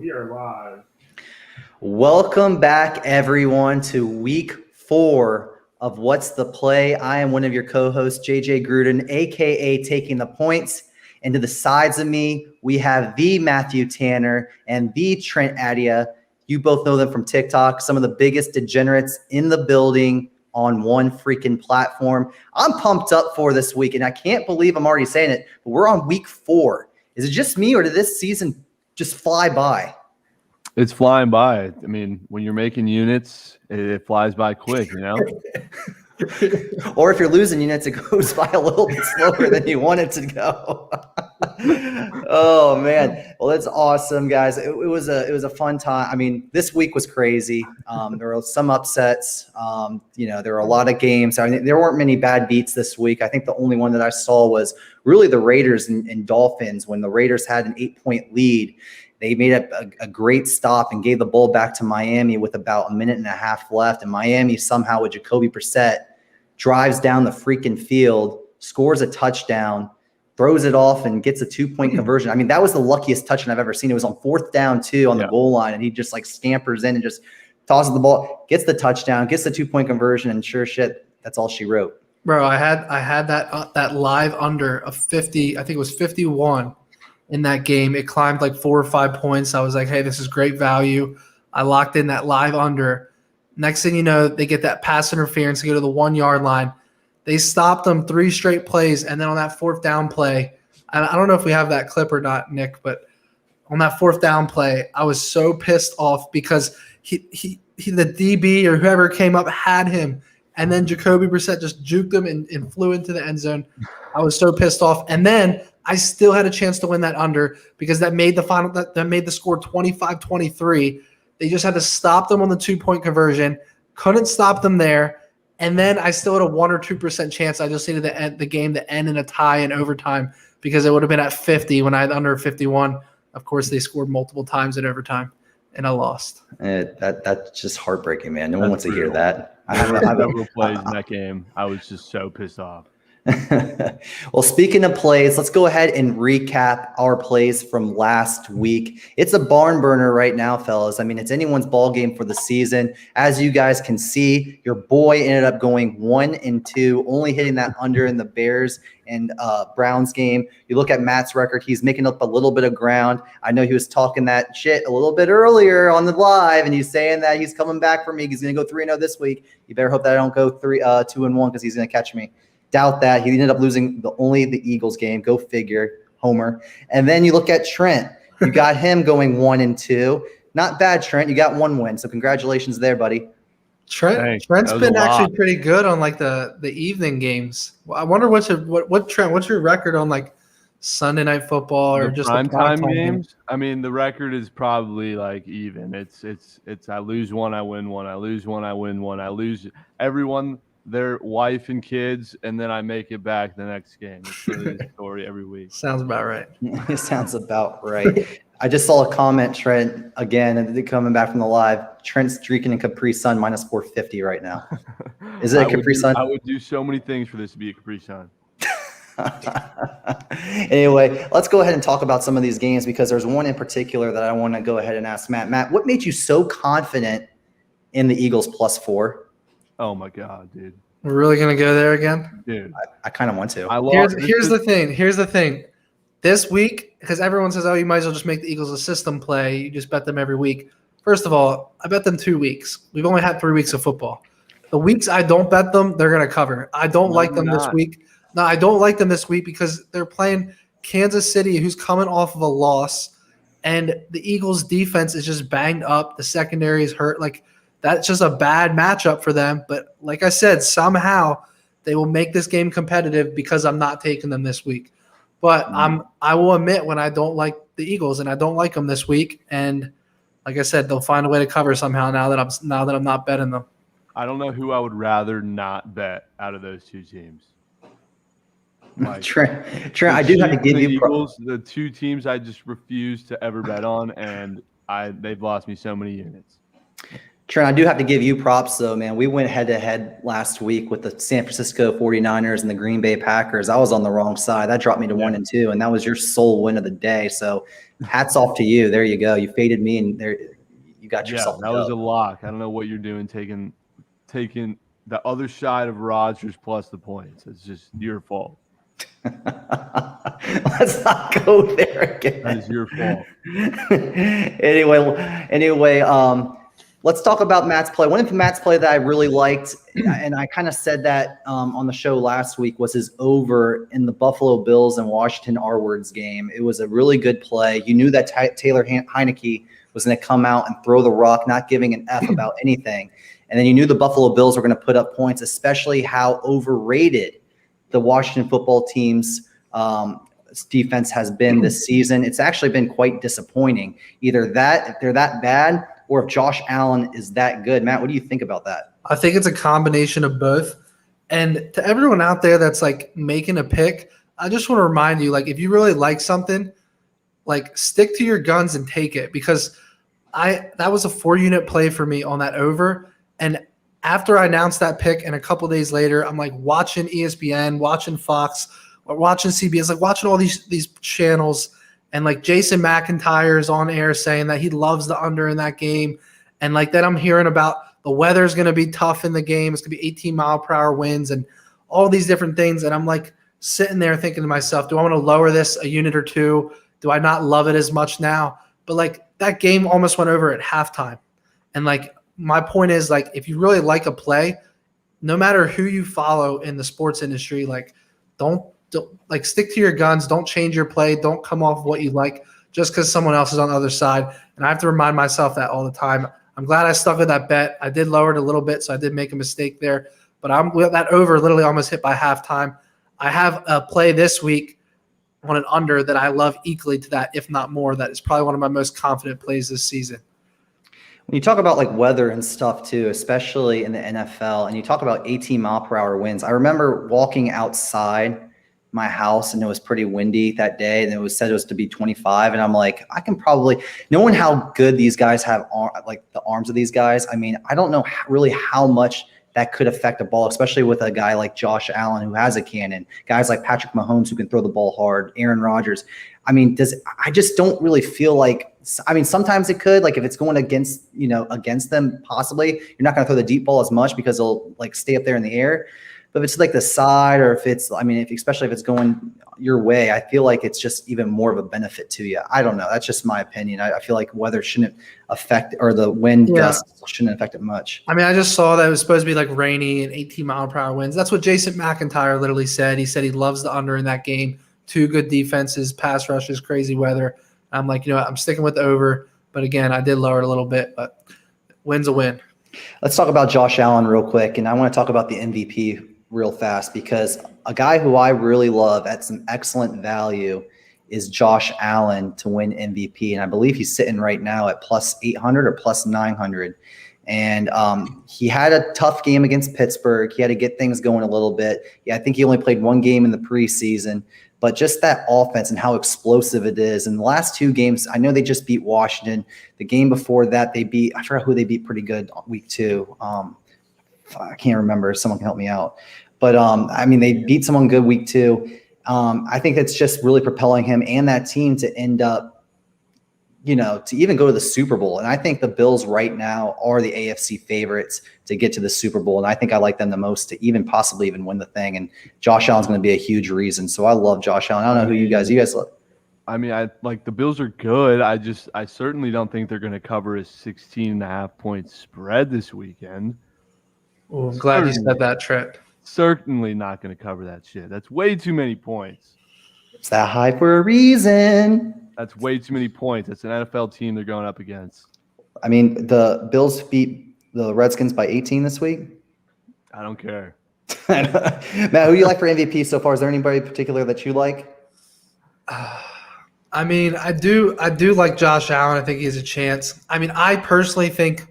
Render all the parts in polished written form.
We are live. Welcome back, everyone, to week 4 of What's the Play. I am one of your co-hosts, JJ Gruden, aka Taking the Points. And to the sides of me, we have the Matthew Tanner and the Trent Adia. You both know them from TikTok, some of the biggest degenerates in the building on one freaking platform. I'm pumped up for this week, and I can't believe I'm already saying it, but we're on week 4. Is it just me, or did this season just fly by? It's flying by. I mean, when you're making units, it flies by quick, you know? Or if you're losing units, it goes by a little bit slower than you want it to go. Oh, man. Well, that's awesome, guys. It was a fun time. I mean, this week was crazy. There were some upsets. There were a lot of games. I mean, there weren't many bad beats this week. I think the only one that I saw was really the Raiders and Dolphins. When the Raiders had an 8-point lead, they made a great stop and gave the ball back to Miami with about a minute and a half left. And Miami somehow with Jacoby Brissett drives down the freaking field, scores a touchdown, throws it off, and gets a 2-point conversion. I mean, that was the luckiest touchdown I've ever seen. It was on 4th down, too, on the goal line. And he just like scampers in and just tosses the ball, gets the touchdown, gets the 2-point conversion. And sure shit, that's all she wrote. Bro, I had that live under of 50. I think it was 51. In that game, it climbed like 4 or 5 points. I was like, hey, this is great value. I locked in that live under. Next thing you know, they get that pass interference to go to the 1-yard line. They stopped them 3 straight plays, and then on that 4th down play, I don't know if we have that clip or not, Nick, but on that 4th down play, I was so pissed off because he the DB or whoever came up had him, and then Jacoby Brissett just juked him and flew into the end zone. I was so pissed off. And then I still had a chance to win that under because that made the score 25-23. They just had to stop them on the 2-point conversion. Couldn't stop them there. And then I still had a 1 or 2% chance. I just needed the game to end in a tie in overtime because it would have been at 50 when I had under 51. Of course, they scored multiple times at overtime, and I lost. That's just heartbreaking, man. No one wants to hear that. I have several plays in that game. I was just so pissed off. Well, speaking of plays, let's go ahead and recap our plays from last week. It's a barn burner right now, fellas. I mean, it's anyone's ball game for the season. As you guys can see, your boy ended up going 1-2, only hitting that under in the Bears and Browns game. You look at Matt's record, he's making up a little bit of ground. I know he was talking that shit a little bit earlier on the live, and he's saying that he's coming back for me. He's going to go 3-0 this week. You better hope that I don't go 2-1 because he's going to catch me. Doubt that. He ended up losing only the Eagles game. Go figure, Homer. And then you look at Trent. You got him going 1-2. Not bad, Trent. You got 1 win. So congratulations there, buddy. Trent's been actually pretty good on like the evening games. I wonder what Trent. What's your record on like Sunday Night Football or just the prime time games? I mean, the record is probably like even. It's I lose 1, I win 1. I lose 1, I win 1. I lose everyone. Their wife and kids, and then I make it back the next game. It's really the story every week. Sounds about right. It sounds about right. I just saw a comment, Trent, again, and coming back from the live. Trent's drinking a Capri Sun minus 450 right now. Is it a Capri Sun? I would do so many things for this to be a Capri Sun. Anyway, let's go ahead and talk about some of these games because there's one in particular that I want to go ahead and ask Matt. Matt, what made you so confident in the Eagles +4? Oh my God, dude! We're really gonna go there again, dude. I kind of want to. Here's the thing. This week, because everyone says, "Oh, you might as well just make the Eagles a system play. You just bet them every week." First of all, I bet them 2 weeks. We've only had 3 weeks of football. The weeks I don't bet them, they're gonna cover. I don't like them this week. No, I don't like them this week because they're playing Kansas City, who's coming off of a loss, and the Eagles' defense is just banged up. The secondary is hurt. Like. That's just a bad matchup for them. But like I said, somehow they will make this game competitive because I'm not taking them this week. But I will admit when I don't like the Eagles and I don't like them this week. And like I said, they'll find a way to cover somehow now that I'm not betting them. I don't know who I would rather not bet out of those 2 teams. Like, Trent, I do have to give you Eagles, the 2 teams I just refuse to ever bet on, and they've lost me so many units. Trent, I do have to give you props, though, man. We went head-to-head last week with the San Francisco 49ers and the Green Bay Packers. I was on the wrong side. That dropped me to 1-2, and that was your sole win of the day. So hats off to you. There you go. You faded me, and there you got yourself. Yeah, that was a lock. I don't know what you're doing taking the other side of Rodgers plus the points. It's just your fault. Let's not go there again. That is your fault. Anyway, let's talk about Matt's play. One of Matt's play that I really liked, and I kind of said that on the show last week, was his over in the Buffalo Bills and Washington R-Words game. It was a really good play. You knew that Taylor Heineke was going to come out and throw the rock, not giving an F about anything. And then you knew the Buffalo Bills were going to put up points, especially how overrated the Washington football team's defense has been this season. It's actually been quite disappointing. Either that, if they're that bad, or if Josh Allen is that good. Matt, what do you think about that? I think it's a combination of both. And to everyone out there that's like making a pick, I just want to remind you, like, if you really like something, like, stick to your guns and take it, because that was a 4-unit play for me on that over. And after I announced that pick and a couple days later, I'm like watching ESPN, watching Fox, or watching CBS, like watching all these channels. And like Jason McIntyre is on air saying that he loves the under in that game. And like then I'm hearing about the weather's going to be tough in the game. It's going to be 18-mile-per-hour winds and all these different things. And I'm like sitting there thinking to myself, do I want to lower this a unit or two? Do I not love it as much now? But like that game almost went over at halftime. And like my point is, like, if you really like a play, no matter who you follow in the sports industry, like don't like stick to your guns. Don't change your play. Don't come off what you like just because someone else is on the other side. And I have to remind myself that all the time. I'm glad I stuck with that bet. I did lower it a little bit, so I did make a mistake there. But I'm with that over literally almost hit by halftime. I have a play this week on an under that I love equally to that, if not more. That is probably one of my most confident plays this season. When you talk about like weather and stuff too, especially in the NFL, and you talk about 18-mile-per-hour winds, I remember walking outside my house and it was pretty windy that day, and it was said it was to be 25, and I'm like, I can probably, knowing how good these guys have, like the arms of these guys, I mean, I don't know really how much that could affect a ball, especially with a guy like Josh Allen who has a cannon, guys like Patrick Mahomes who can throw the ball hard, Aaron Rodgers. I mean, I just don't really feel like, I mean, sometimes it could, like if it's going against them, possibly, you're not going to throw the deep ball as much because it'll like stay up there in the air. But if it's like the side, or if it's, I mean, especially if it's going your way, I feel like it's just even more of a benefit to you. I don't know. That's just my opinion. I feel like weather shouldn't affect, or the wind gusts shouldn't affect it much. I mean, I just saw that it was supposed to be like rainy and 18-mile-per-hour winds. That's what Jason McIntyre literally said. He said he loves the under in that game. 2 good defenses, pass rushes, crazy weather. I'm like, you know what, I'm sticking with the over. But again, I did lower it a little bit, but win's a win. Let's talk about Josh Allen real quick. And I want to talk about the MVP real fast, because a guy who I really love at some excellent value is Josh Allen to win MVP. And I believe he's sitting right now at plus 800 or plus 900. And he had a tough game against Pittsburgh. He had to get things going a little bit. Yeah, I think he only played 1 game in the preseason. But just that offense and how explosive it is. In the last 2 games, I know they just beat Washington. The game before that, they beat, I forgot who they beat pretty good week 2. I can't remember. Someone can help me out. But, I mean, they beat someone good week 2. I think it's just really propelling him and that team to end up, to even go to the Super Bowl. And I think the Bills right now are the AFC favorites to get to the Super Bowl. And I think I like them the most to possibly win the thing. And Josh Allen's going to be a huge reason. So I love Josh Allen. I don't know who you guys love. I mean, I like the Bills are good. I certainly don't think they're going to cover a 16.5-point spread this weekend. Oh, I'm glad you said that, Trent. Certainly not going to cover that shit. That's way too many points. It's that high for a reason. That's way too many points. That's an NFL team they're going up against. I mean, the Bills beat the Redskins by 18 this week. I don't care. Matt, who do you like for MVP so far? Is there anybody in particular that you like? I mean, I do like Josh Allen. I think he has a chance. I mean, I personally think,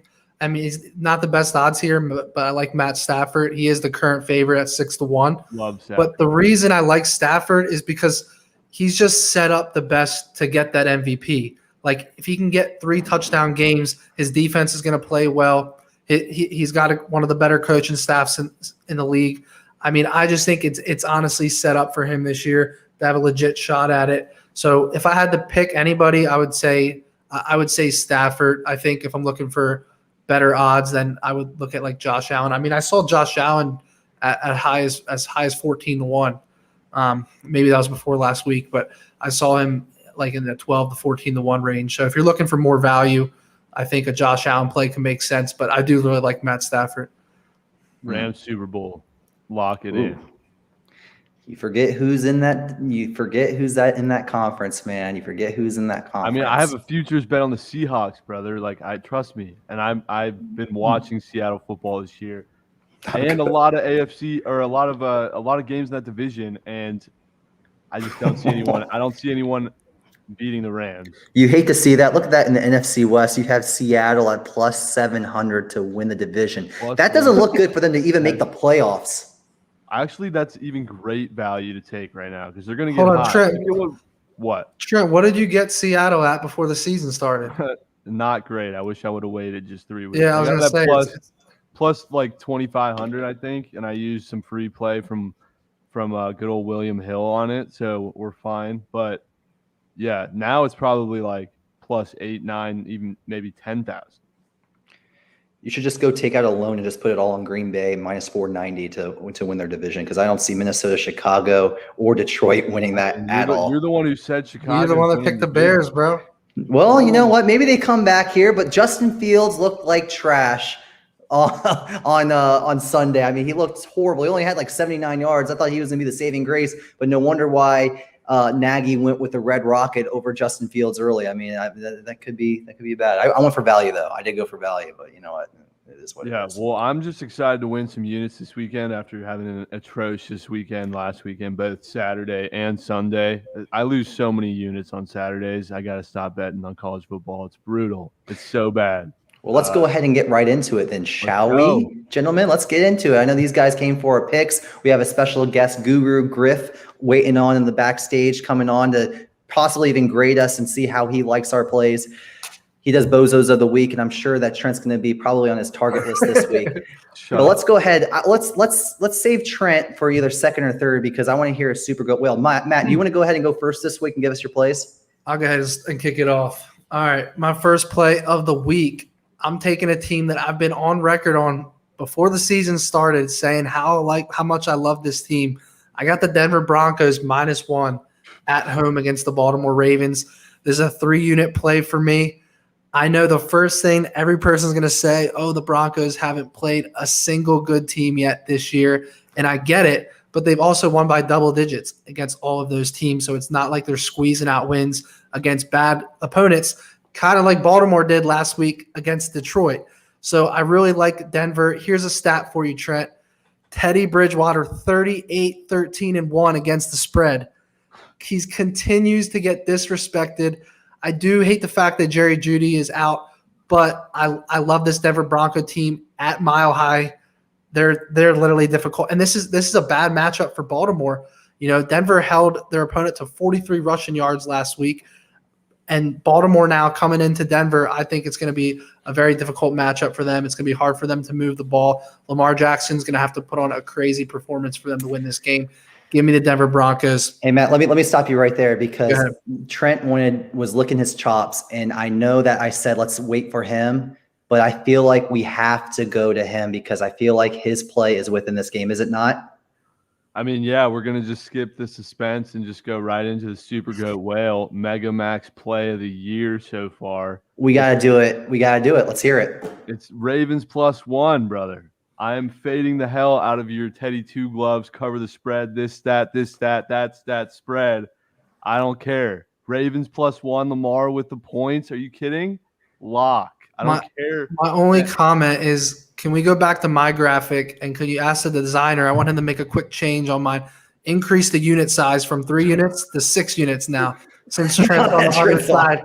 he's not the best odds here, but I like Matt Stafford. He is the current favorite at 6-1. Love Stafford. But the reason I like Stafford is because he's just set up the best to get that MVP. Like, if he can get 3 touchdown games, his defense is going to play well. He's got one of the better coaching staffs in the league. I mean, I just think it's honestly set up for him this year to have a legit shot at it. So if I had to pick anybody, I would say Stafford. I think if I'm looking for better odds, then I would look at like Josh Allen. I mean, I saw Josh Allen at as high as 14-1. Maybe that was before last week, but I saw him like in the 12 to 14-1 range. So if you're looking for more value, I think a Josh Allen play can make sense. But I do really like Matt Stafford. Rams Super Bowl, lock it in. You forget who's in that. You forget who's in that conference, man. You forget who's in that conference. I mean, I have a futures bet on the Seahawks, brother. Like, trust me, and I've been watching Seattle football this year, and a lot of AFC or a lot of games in that division, and I just don't see anyone. I don't see anyone beating the Rams. You hate to see that. Look at that in the NFC West. You have Seattle at plus 700 to win the division. That doesn't look good for them to even make the playoffs. Actually, that's even great value to take right now because they're going to get hot. Trent. What? Trent, what did you get Seattle at before the season started? Not great. I wish I would have waited just 3 weeks. Yeah, I was going to say. Plus like 2,500, I think, and I used some free play from good old William Hill on it, so we're fine. But yeah, now it's probably like plus 8, 9, even maybe 10,000. You should just go take out a loan and just put it all on Green Bay minus 490 to win their division because I don't see Minnesota, Chicago, or Detroit winning that at all. You're the one who said Chicago. You're the one that picked the Bears, bro. Well, you know what? Maybe they come back here, but Justin Fields looked like trash on Sunday. I mean, he looked horrible. He only had like 79 yards. I thought he was going to be the saving grace, but no wonder why Nagy went with the Red Rocket over Justin Fields early. I mean, that could be bad. I went for value though. I did go for value, but you know what? It is what it is. Well, I'm just excited to win some units this weekend after having an atrocious weekend last weekend, both Saturday and Sunday. I lose so many units on Saturdays. I got to stop betting on college football. It's brutal. It's so bad. Well, let's go ahead and get right into it then, shall we? Gentlemen, let's get into it. I know these guys came for our picks. We have a special guest, Guru Griff, waiting on in the backstage, coming on to possibly even grade us and see how he likes our plays. He does Bozos of the Week, and I'm sure that Trent's going to be probably on his target list this week. But let's go ahead. Let's save Trent for either second or third because I want to hear a super good. Well, Matt, do you want to go ahead and go first this week and give us your plays? I'll go ahead and kick it off. All right, my first play of the week. I'm taking a team that I've been on record on before the season started saying how much I love this team. I got the Denver Broncos -1 at home against the Baltimore Ravens. This is a 3-unit play for me. I know the first thing every person's going to say, oh, the Broncos haven't played a single good team yet this year, and I get it, but they've also won by double digits against all of those teams, so it's not like they're squeezing out wins against bad opponents, kind of like Baltimore did last week against Detroit. So I really like Denver. Here's a stat for you, Trent. Teddy Bridgewater, 38-13-1 against the spread. He continues to get disrespected. I do hate the fact that Jerry Jeudy is out, but I love this Denver Bronco team at Mile High. They're literally difficult. And this is a bad matchup for Baltimore. You know, Denver held their opponent to 43 rushing yards last week. And Baltimore now coming into Denver, I think it's going to be a very difficult matchup for them. It's going to be hard for them to move the ball. Lamar Jackson's going to have to put on a crazy performance for them to win this game. Give me the Denver Broncos. Hey, Matt, let me stop you right there because Trent was licking his chops, and I know that I said let's wait for him, but I feel like we have to go to him because I feel like his play is within this game, is it not? I mean, yeah, we're going to just skip the suspense and just go right into the Super Goat Whale Mega Max play of the year so far. We got to do it. Let's hear it. It's Ravens +1, brother. I am fading the hell out of your Teddy Two Gloves, cover the spread, this, that, that's that spread. I don't care. Ravens +1, Lamar with the points. Are you kidding? Lock. I don't care. My only comment is, can we go back to my graphic and could you ask the designer? I want him to make a quick change on mine. Increase the unit size from 3 units to 6 units now. Since Trent's on the other side.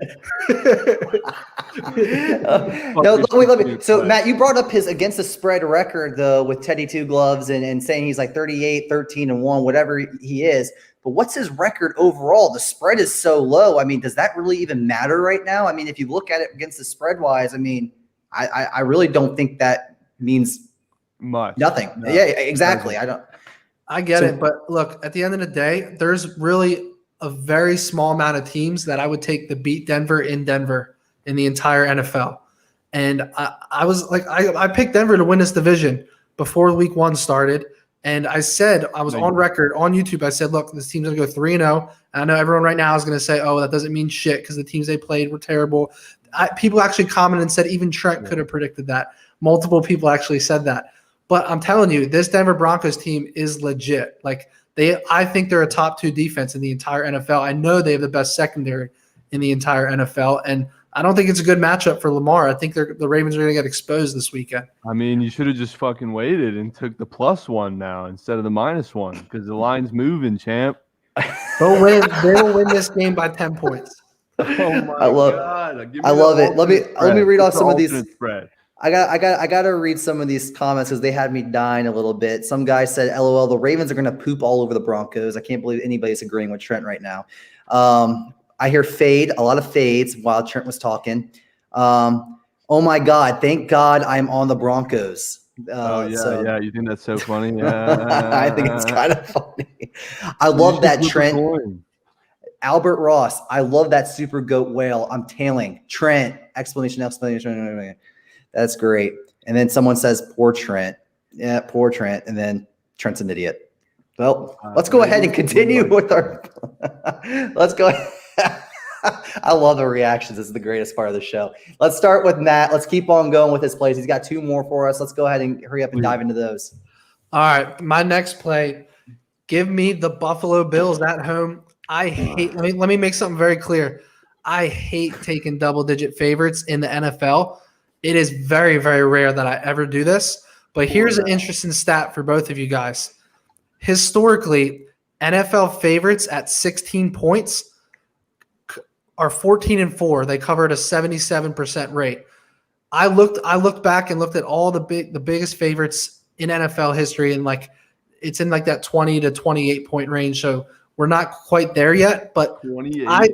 Let me. So, Matt, you brought up his against the spread record though with Teddy Two Gloves and saying he's like 38-13-1, whatever he is. But what's his record overall? The spread is so low. I mean, does that really even matter right now? I mean, if you look at it against the spread wise, I mean, I really don't think that means Much. nothing. No. Yeah, exactly. I get it, but look, at the end of the day, there's really a very small amount of teams that I would take to beat Denver in the entire NFL. And I was like, I picked Denver to win this division before week 1 started. And I said, I was on record on YouTube. I said, look, this team's going to go 3-0. And I know everyone right now is going to say, oh, that doesn't mean shit because the teams they played were terrible. People actually commented and said even Trent could have predicted that. Multiple people actually said that. But I'm telling you, this Denver Broncos team is legit. Like I think they're a top 2 defense in the entire NFL. I know they have the best secondary in the entire NFL. And I don't think it's a good matchup for Lamar. I think the Ravens are going to get exposed this weekend. I mean, you should have just fucking waited and took the +1 now instead of the -1 because the line's moving, champ. They'll win. They will win this game by 10 points. Oh my God! I love it. Let me read off some of these. Spread. I got to read some of these comments because they had me dying a little bit. Some guy said, "LOL, the Ravens are going to poop all over the Broncos." I can't believe anybody's agreeing with Trent right now. I hear a lot of fades while Trent was talking. Oh my God! Thank God I'm on the Broncos. Yeah. You think that's so funny? Yeah, I think it's kind of funny. I love that, Trent. Albert Ross, I love that super goat whale. I'm tailing. Trent, explanation. That's great. And then someone says, poor Trent. Yeah, poor Trent. And then Trent's an idiot. Well, let's go ahead and continue with our – let's go ahead. I love the reactions. This is the greatest part of the show. Let's start with Matt. Let's keep on going with his plays. He's got 2 more for us. Let's go ahead and hurry up and dive into those. All right, my next play, give me the Buffalo Bills at home. I hate – let me make something very clear. I hate taking double-digit favorites in the NFL. It is very, very rare that I ever do this. But here's an interesting stat for both of you guys. Historically, NFL favorites at 16 points are 14-4. They covered a 77% rate. I looked back and looked at all the biggest favorites in NFL history, and like it's in like that 20 to 28 point range. So we're not quite there yet, but 28.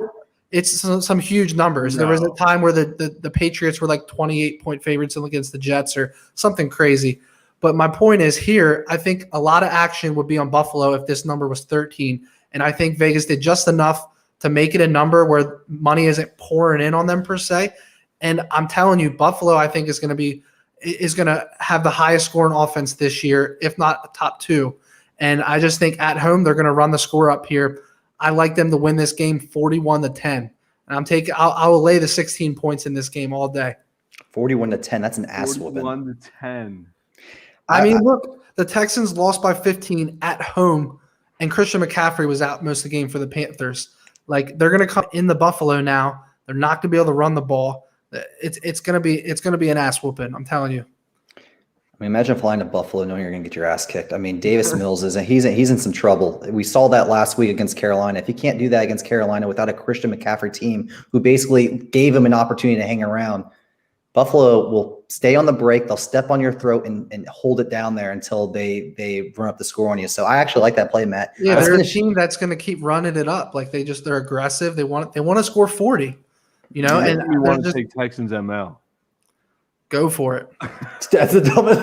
It's some huge numbers. No. There was a time where the Patriots were like 28-point favorites against the Jets or something crazy. But my point is here, I think a lot of action would be on Buffalo if this number was 13. And I think Vegas did just enough to make it a number where money isn't pouring in on them per se. And I'm telling you, Buffalo, I think is going to have the highest scoring offense this year, if not top 2. And I just think at home they're going to run the score up here. I like them to win this game 41-10. And I will lay the 16 points in this game all day. 41-10. That's an ass whooping. 41-10. I mean, look, the Texans lost by 15 at home, and Christian McCaffrey was out most of the game for the Panthers. Like, they're going to come in the Buffalo now. They're not going to be able to run the ball. It's going to be an ass whooping. I'm telling you. I mean, imagine flying to Buffalo knowing you're going to get your ass kicked. I mean, Davis Mills he's in some trouble. We saw that last week against Carolina. If you can't do that against Carolina without a Christian McCaffrey team who basically gave him an opportunity to hang around, Buffalo will stay on the break. They'll step on your throat and hold it down there until they run up the score on you. So I actually like that play, Matt. Yeah, they're a team that's going to keep running it up. Like they're aggressive. They want to score 40. You know, Yeah, and we want to take Texans ML. Go for it. That's the dumbest.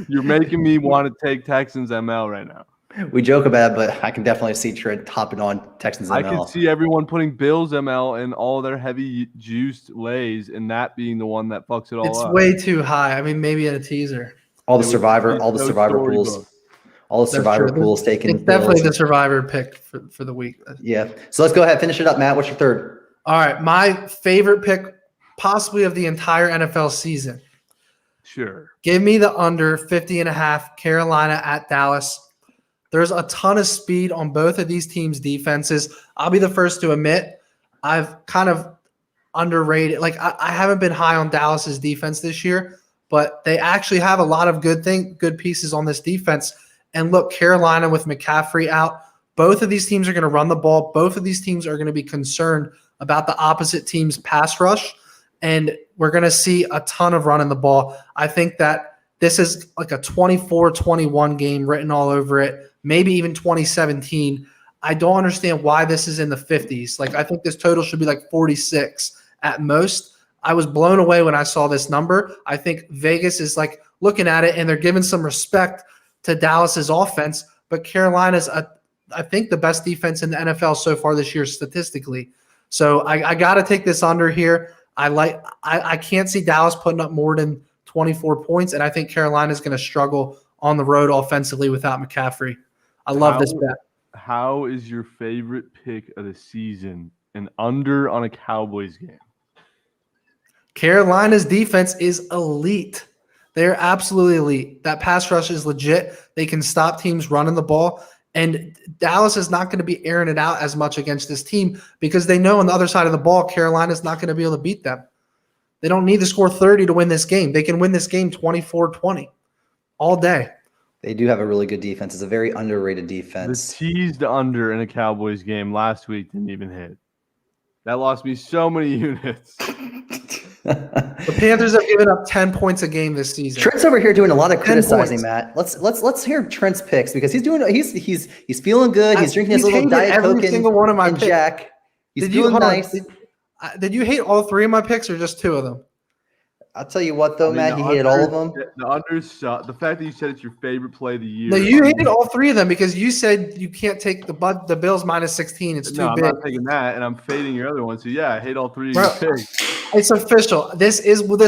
You're making me want to take Texans ML right now. We joke about it, but I can definitely see Trent hopping on Texans ML. I can see everyone putting Bills ML in all their heavy juiced lays, and that being the one that fucks it all up. It's way too high. I mean, maybe in a teaser. All the survivor pools taking. It's definitely the survivor pick for the week. Yeah. So let's go ahead, finish it up, Matt. What's your third? All right, my favorite pick, possibly of the entire NFL season. Sure. Give me the under 50.5, Carolina at Dallas. There's a ton of speed on both of these teams' defenses. I'll be the first to admit I've kind of underrated. Like I haven't been high on Dallas's defense this year, but they actually have a lot of good pieces on this defense. And look, Carolina with McCaffrey out, both of these teams are going to run the ball. Both of these teams are going to be concerned about the opposite team's pass rush, and we're going to see a ton of running the ball. I think that this is like a 24-21 game written all over it. Maybe even 2017. I don't understand why this is in the 50s. Like, I think this total should be like 46 at most. I was blown away when I saw this number. I think Vegas is like looking at it and they're giving some respect to Dallas's offense, but Carolina's, I think, the best defense in the NFL so far this year statistically. So I got to take this under here. I can't see Dallas putting up more than 24 points, and I think Carolina's going to struggle on the road offensively without McCaffrey. I love this bet. How is your favorite pick of the season an under on a Cowboys game? Carolina's defense is elite. They're absolutely elite. That pass rush is legit. They can stop teams running the ball. And Dallas is not going to be airing it out as much against this team because they know on the other side of the ball, Carolina's not going to be able to beat them. They don't need to score 30 to win this game. They can win this game 24-20 all day. They do have a really good defense. It's a very underrated defense. The teased under in a Cowboys game last week didn't even hit. That lost me so many units. The Panthers have given up 10 points a game this season. Trent's over here doing a lot of criticizing, Matt. Let's hear Trent's picks because he's feeling good. He's drinking his little Diet Coke single one of my and picks. Jack. He's Did feeling nice. Did you hate all three of my picks or just two of them? I'll tell you what, though, Matt, he hated all of them. The unders suck. The fact that you said it's your favorite play of the year. No, you hated all three of them because you said you can't take the Bills minus 16. It's too big. I'm not taking that, and I'm fading your other one. So yeah, I hate all three of your picks. It's official. This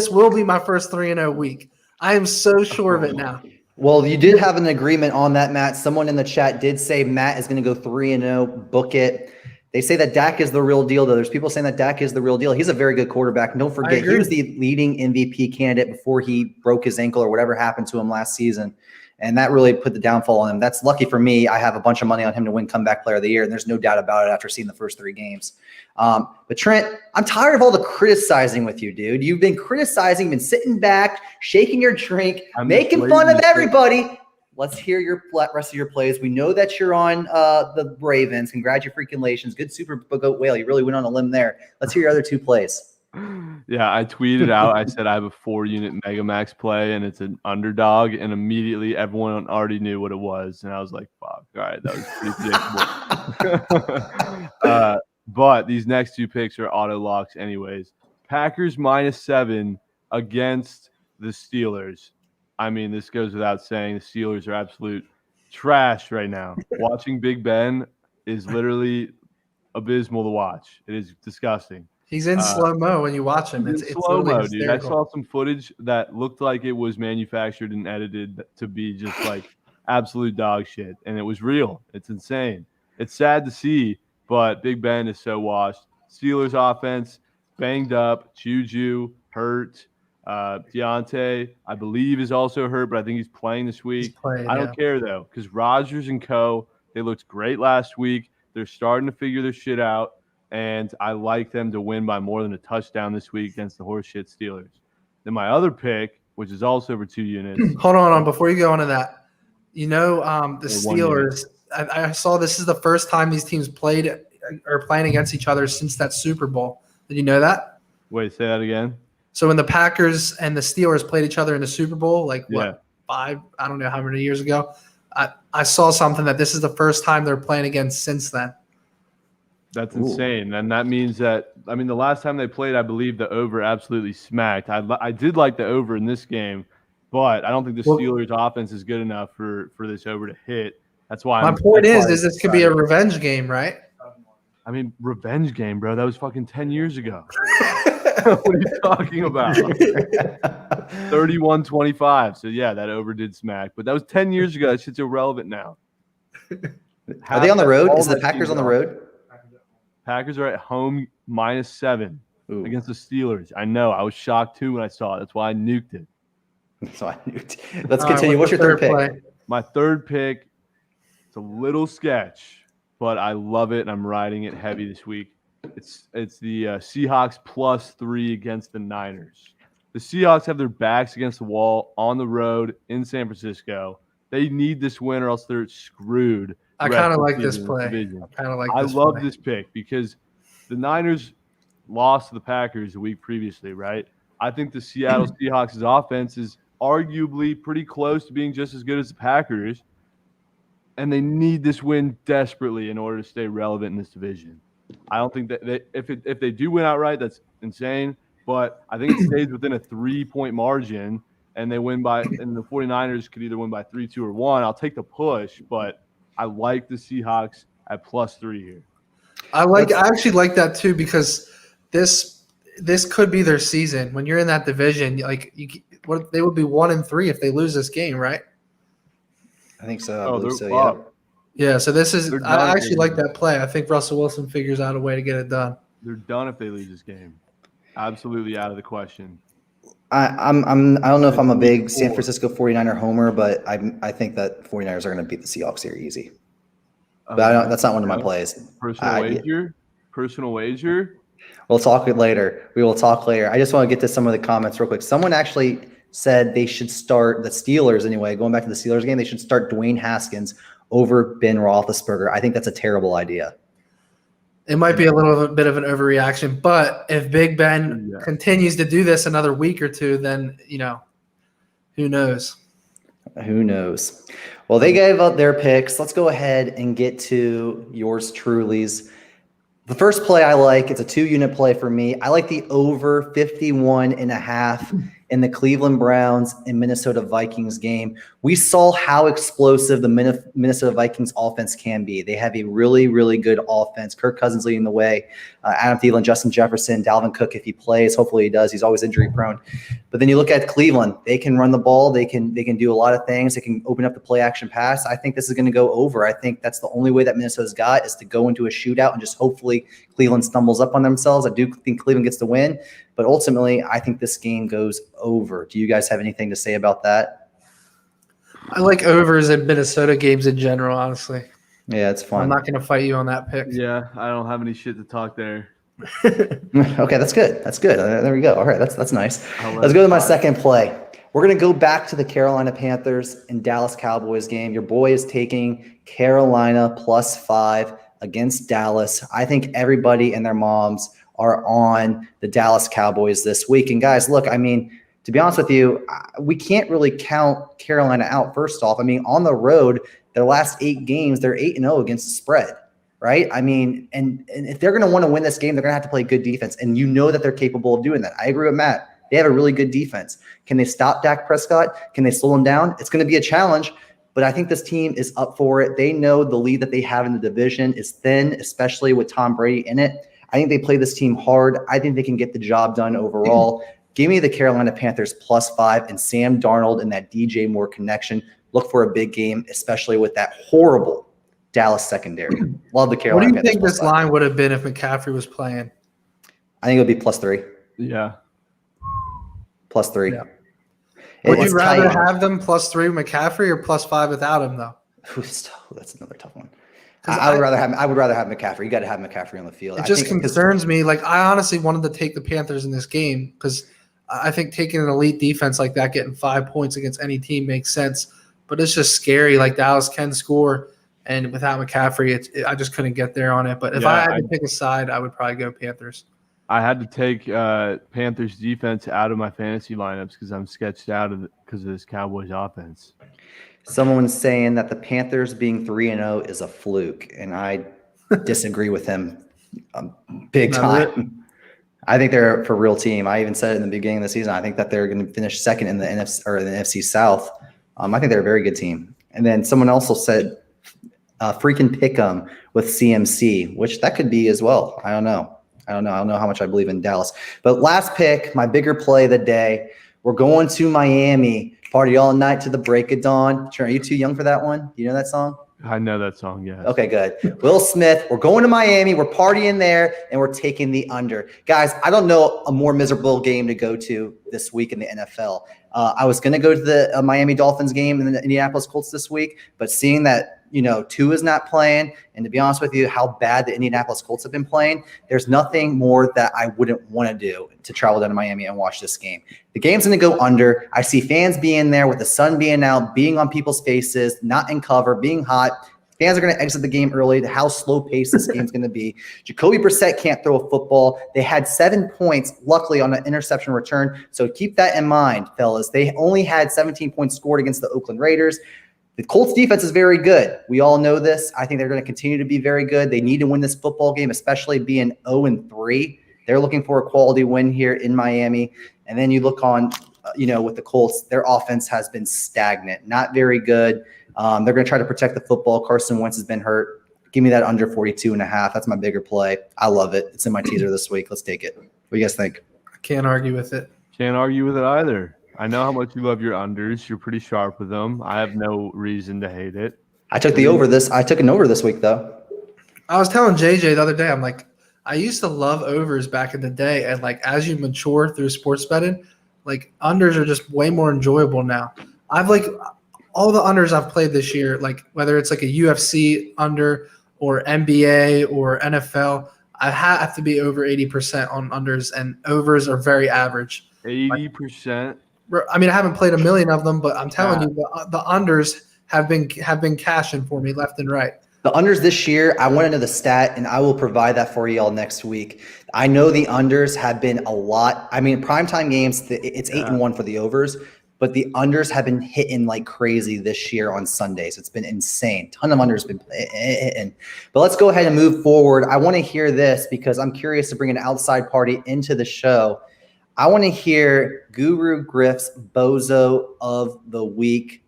will be my first 3-0 week. I am so sure of it now. Well, you did have an agreement on that, Matt. Someone in the chat did say Matt is going to go 3-0. Book it. They say that Dak is the real deal, though. There's people saying that Dak is the real deal. He's a very good quarterback. And don't forget, he was the leading MVP candidate before he broke his ankle or whatever happened to him last season. And that really put the downfall on him. That's lucky for me. I have a bunch of money on him to win comeback player of the year, and there's no doubt about it after seeing the first 3 games. But Trent, I'm tired of all the criticizing with you, dude. You've been criticizing, been sitting back, shaking your drink, making fun of everybody. Let's hear your rest of your plays. We know that you're on the Ravens. Congratulations. Good Super Goat Whale. You really went on a limb there. Let's hear your other 2 plays. Yeah, I tweeted out. I said I have a 4-unit Mega Max play, and it's an underdog. And immediately everyone already knew what it was. And I was like, fuck. All right, that was pretty predictable. But these next 2 picks are auto locks anyways. Packers -7 against the Steelers. I mean, this goes without saying. The Steelers are absolute trash right now. Watching Big Ben is literally abysmal to watch. It is disgusting. He's in slow-mo when you watch him. It's slow-mo, dude. I saw some footage that looked like it was manufactured and edited to be just like absolute dog shit, and it was real. It's insane. It's sad to see, but Big Ben is so washed. Steelers offense, banged up. Juju, hurt. Deontay, I believe, is also hurt, but I think he's playing this week. I don't care, though, because Rodgers and co., they looked great last week. They're starting to figure their shit out, and I like them to win by more than a touchdown this week against the horseshit Steelers. Then my other pick, which is also over 2 units. Hold on. Before you go on to that, the Steelers, I saw this is the first time these teams playing against each other since that Super Bowl. Did you know that? Wait, say that again? So when the Packers and the Steelers played each other in the Super Bowl, 5, I don't know how many years ago, I saw something that this is the first time they're playing again since then. That's insane. And that means that, I mean, the last time they played, I believe the over absolutely smacked. I did like the over in this game, but I don't think the Steelers offense is good enough for this over to hit. That's why my point is this could be a revenge game, right? I mean, revenge game, bro. That was fucking 10 years ago. What are you talking about? 31-25. So, yeah, that over did smack. But that was 10 years ago. That shit's irrelevant now. Are they on the road? Is the Packers on the road? Packers are at home -7 against the Steelers. I know. I was shocked, too, when I saw it. That's why I nuked it. Let's continue. What's your third pick? My third pick, it's a little sketch, but I love it, and I'm riding it heavy this week. It's the Seahawks +3 against the Niners. The Seahawks have their backs against the wall on the road in San Francisco. They need this win or else they're screwed. I kind of like this play. I love this pick because the Niners lost to the Packers a week previously, right? I think the Seattle Seahawks' offense is arguably pretty close to being just as good as the Packers, and they need this win desperately in order to stay relevant in this division. I don't think that if they do win outright, that's insane. but I think it stays within a 3-point margin, and they win by, and the 49ers could either win by 3, 2, or 1. I'll take the push, but I like the Seahawks at +3 here. I actually like that too, because this could be their season. When you're in that division, they would be 1-3 if they lose this game, right? I think so. I Oh, believe they're so. up. Yeah. Yeah. So this is. They're I done actually like that play. I think Russell Wilson figures out a way to get it done. They're done if they lose this game. Absolutely out of the question. I don't know if I'm a big Week San 4. Francisco 49er homer, but I think that 49ers are going to beat the Seahawks here easy. But that's not one of my plays. Personal wager. We'll talk later. We will talk later. I just want to get to some of the comments real quick. Someone actually said they should start the Steelers anyway. Going back to the Steelers game, they should start Dwayne Haskins over Ben Roethlisberger. I think that's a terrible idea. It might be a little bit of an overreaction, but if Big Ben continues to do this another week or two, then who knows? Who knows? Well, they gave up their picks. Let's go ahead and get to yours truly's. The first play I like, it's a 2-unit play for me. I like the over 51.5 in the Cleveland Browns and Minnesota Vikings game. We saw how explosive the Minnesota Vikings offense can be. They have a really, really good offense. Kirk Cousins leading the way. Adam Thielen, Justin Jefferson, Dalvin Cook, if he plays, hopefully he does. He's always injury prone. But then you look at Cleveland. They can run the ball. They can do a lot of things. They can open up the play action pass. I think this is going to go over. I think that's the only way that Minnesota's got is to go into a shootout and just hopefully Cleveland stumbles up on themselves. I do think Cleveland gets the win, but ultimately I think this game goes over. Do you guys have anything to say about that? I like overs in Minnesota games in general, honestly. Yeah, it's fun. I'm not going to fight you on that pick. Yeah, I don't have any shit to talk there. Okay, that's good. That's good. There we go. All right, that's nice. Let's go to my second play. We're going to go back to the Carolina Panthers and Dallas Cowboys game. Your boy is taking Carolina +5 against Dallas. I think everybody and their moms are on the Dallas Cowboys this week. And guys, look, I mean, to be honest with you, we can't really count Carolina out. First off, I mean, on the road, their last 8 games, they're 8-0 against the spread, right? I mean, and if they're going to want to win this game, they're going to have to play good defense. And you know that they're capable of doing that. I agree with Matt. They have a really good defense. Can they stop Dak Prescott? Can they slow him down? It's going to be a challenge, but I think this team is up for it. They know the lead that they have in the division is thin, especially with Tom Brady in it. I think they play this team hard. I think they can get the job done overall. Give me the Carolina Panthers +5 and Sam Darnold and that DJ Moore connection. Look for a big game, especially with that horrible Dallas secondary. Love the Carolina Panthers. What do you think this line would have been if McCaffrey was playing? I think it would be +3. Yeah. +3. Yeah. Would you rather tight. have them +3 with McCaffrey or +5 without him, though? That's another tough one. I would rather have McCaffrey. You got to have McCaffrey on the field. It just concerns me. Like, I honestly wanted to take the Panthers in this game because I think taking an elite defense like that, getting 5 points against any team makes sense. But it's just scary. Like, Dallas can score, and without McCaffrey, I just couldn't get there on it. But if I had to pick a side, I would probably go Panthers. I had to take Panthers defense out of my fantasy lineups because I'm sketched out because of this Cowboys offense. Someone's saying that the Panthers being 3-0 is a fluke, and I disagree with him big time. I think they're a real team. I even said it in the beginning of the season. I think that they're going to finish second in the NFC South. I think they're a very good team. And then someone also said freaking pick 'em with CMC, which that could be as well. I don't know. I don't know how much I believe in Dallas. But last pick, my bigger play of the day. We're going to Miami. Party all night to the break of dawn. Trent, are you too young for that one? Do you know that song? I know that song, yes. Okay, good. Will Smith, we're going to Miami. We're partying there, and we're taking the under. Guys, I don't know a more miserable game to go to this week in the NFL. I was going to go to the Miami Dolphins game and the Indianapolis Colts this week, but seeing that, Tua is not playing, and to be honest with you, how bad the Indianapolis Colts have been playing, there's nothing more that I wouldn't want to do to travel down to Miami and watch this game. The game's going to go under. I see fans being there with the sun being out, being on people's faces, not in cover, being hot. Fans are going to exit the game early. How slow paced this game's going to be. Jacoby Brissett can't throw a football. They had 7 points, luckily, on an interception return. So keep that in mind, fellas. They only had 17 points scored against the Oakland Raiders. The Colts defense is very good. We all know this. I think they're going to continue to be very good. They need to win this football game, especially being 0-3. They're looking for a quality win here in Miami. And then you look on, with the Colts, their offense has been stagnant, not very good. They're going to try to protect the football. Carson Wentz has been hurt. Give me that under 42.5. That's my bigger play. I love it. It's in my teaser this week. Let's take it. What do you guys think? I can't argue with it. Can't argue with it either. I know how much you love your unders. You're pretty sharp with them. I have no reason to hate it. I took an over this week, though. I was telling JJ the other day, I'm like, I used to love overs back in the day, and like as you mature through sports betting, like unders are just way more enjoyable now. I've like all the unders I've played this year, like whether it's like a UFC under or NBA or NFL, I have to be over 80% on unders, and overs are very average. 80%. I mean, I haven't played a million of them, but I'm telling you, the unders have been cashing for me left and right. The unders this year, I want to know the stat, and I will provide that for y'all next week. I know the unders have been a lot. I mean, primetime games, it's 8-1 for the overs, but the unders have been hitting like crazy this year on Sundays. It's been insane. Ton of unders been hitting. But let's go ahead and move forward. I want to hear this because I'm curious to bring an outside party into the show. I want to hear Guru Griff's Bozo of the Week.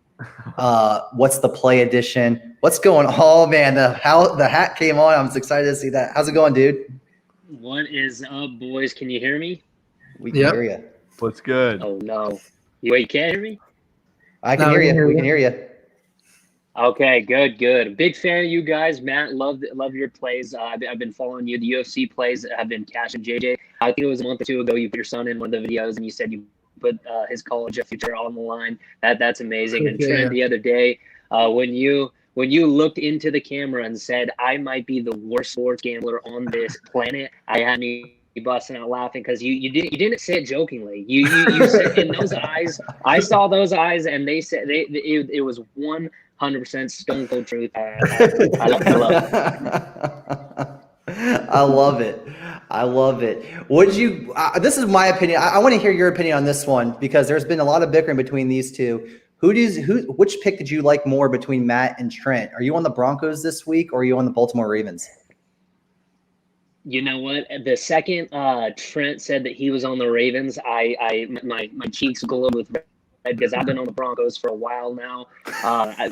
What's the play edition? What's going on? Oh, man, the hat came on. I'm excited to see that. How's it going, dude? What is up, boys? Can you hear me? We can hear you. What's good? Oh, no. Wait, you can't hear me? I can hear you. We can hear you. Okay, good. Big fan of you guys, Matt. Love your plays. I've been following you. The UFC plays have been cashing. JJ, I think it was a month or two ago. You put your son in one of the videos, and you said you put his college future on the line. That's amazing. And Trent, the other day, when you looked into the camera and said, "I might be the worst sports gambler on this planet," I had me busting out laughing because you didn't say it jokingly. You said in those eyes. I saw those eyes, and they said it was 100% stone cold truth. I love it. I love it. Would you? This is my opinion. I want to hear your opinion on this one because there's been a lot of bickering between these two. Which pick did you like more between Matt and Trent? Are you on the Broncos this week, or are you on the Baltimore Ravens? You know what? The second Trent said that he was on the Ravens, my cheeks glowed with red because I've been on the Broncos for a while now.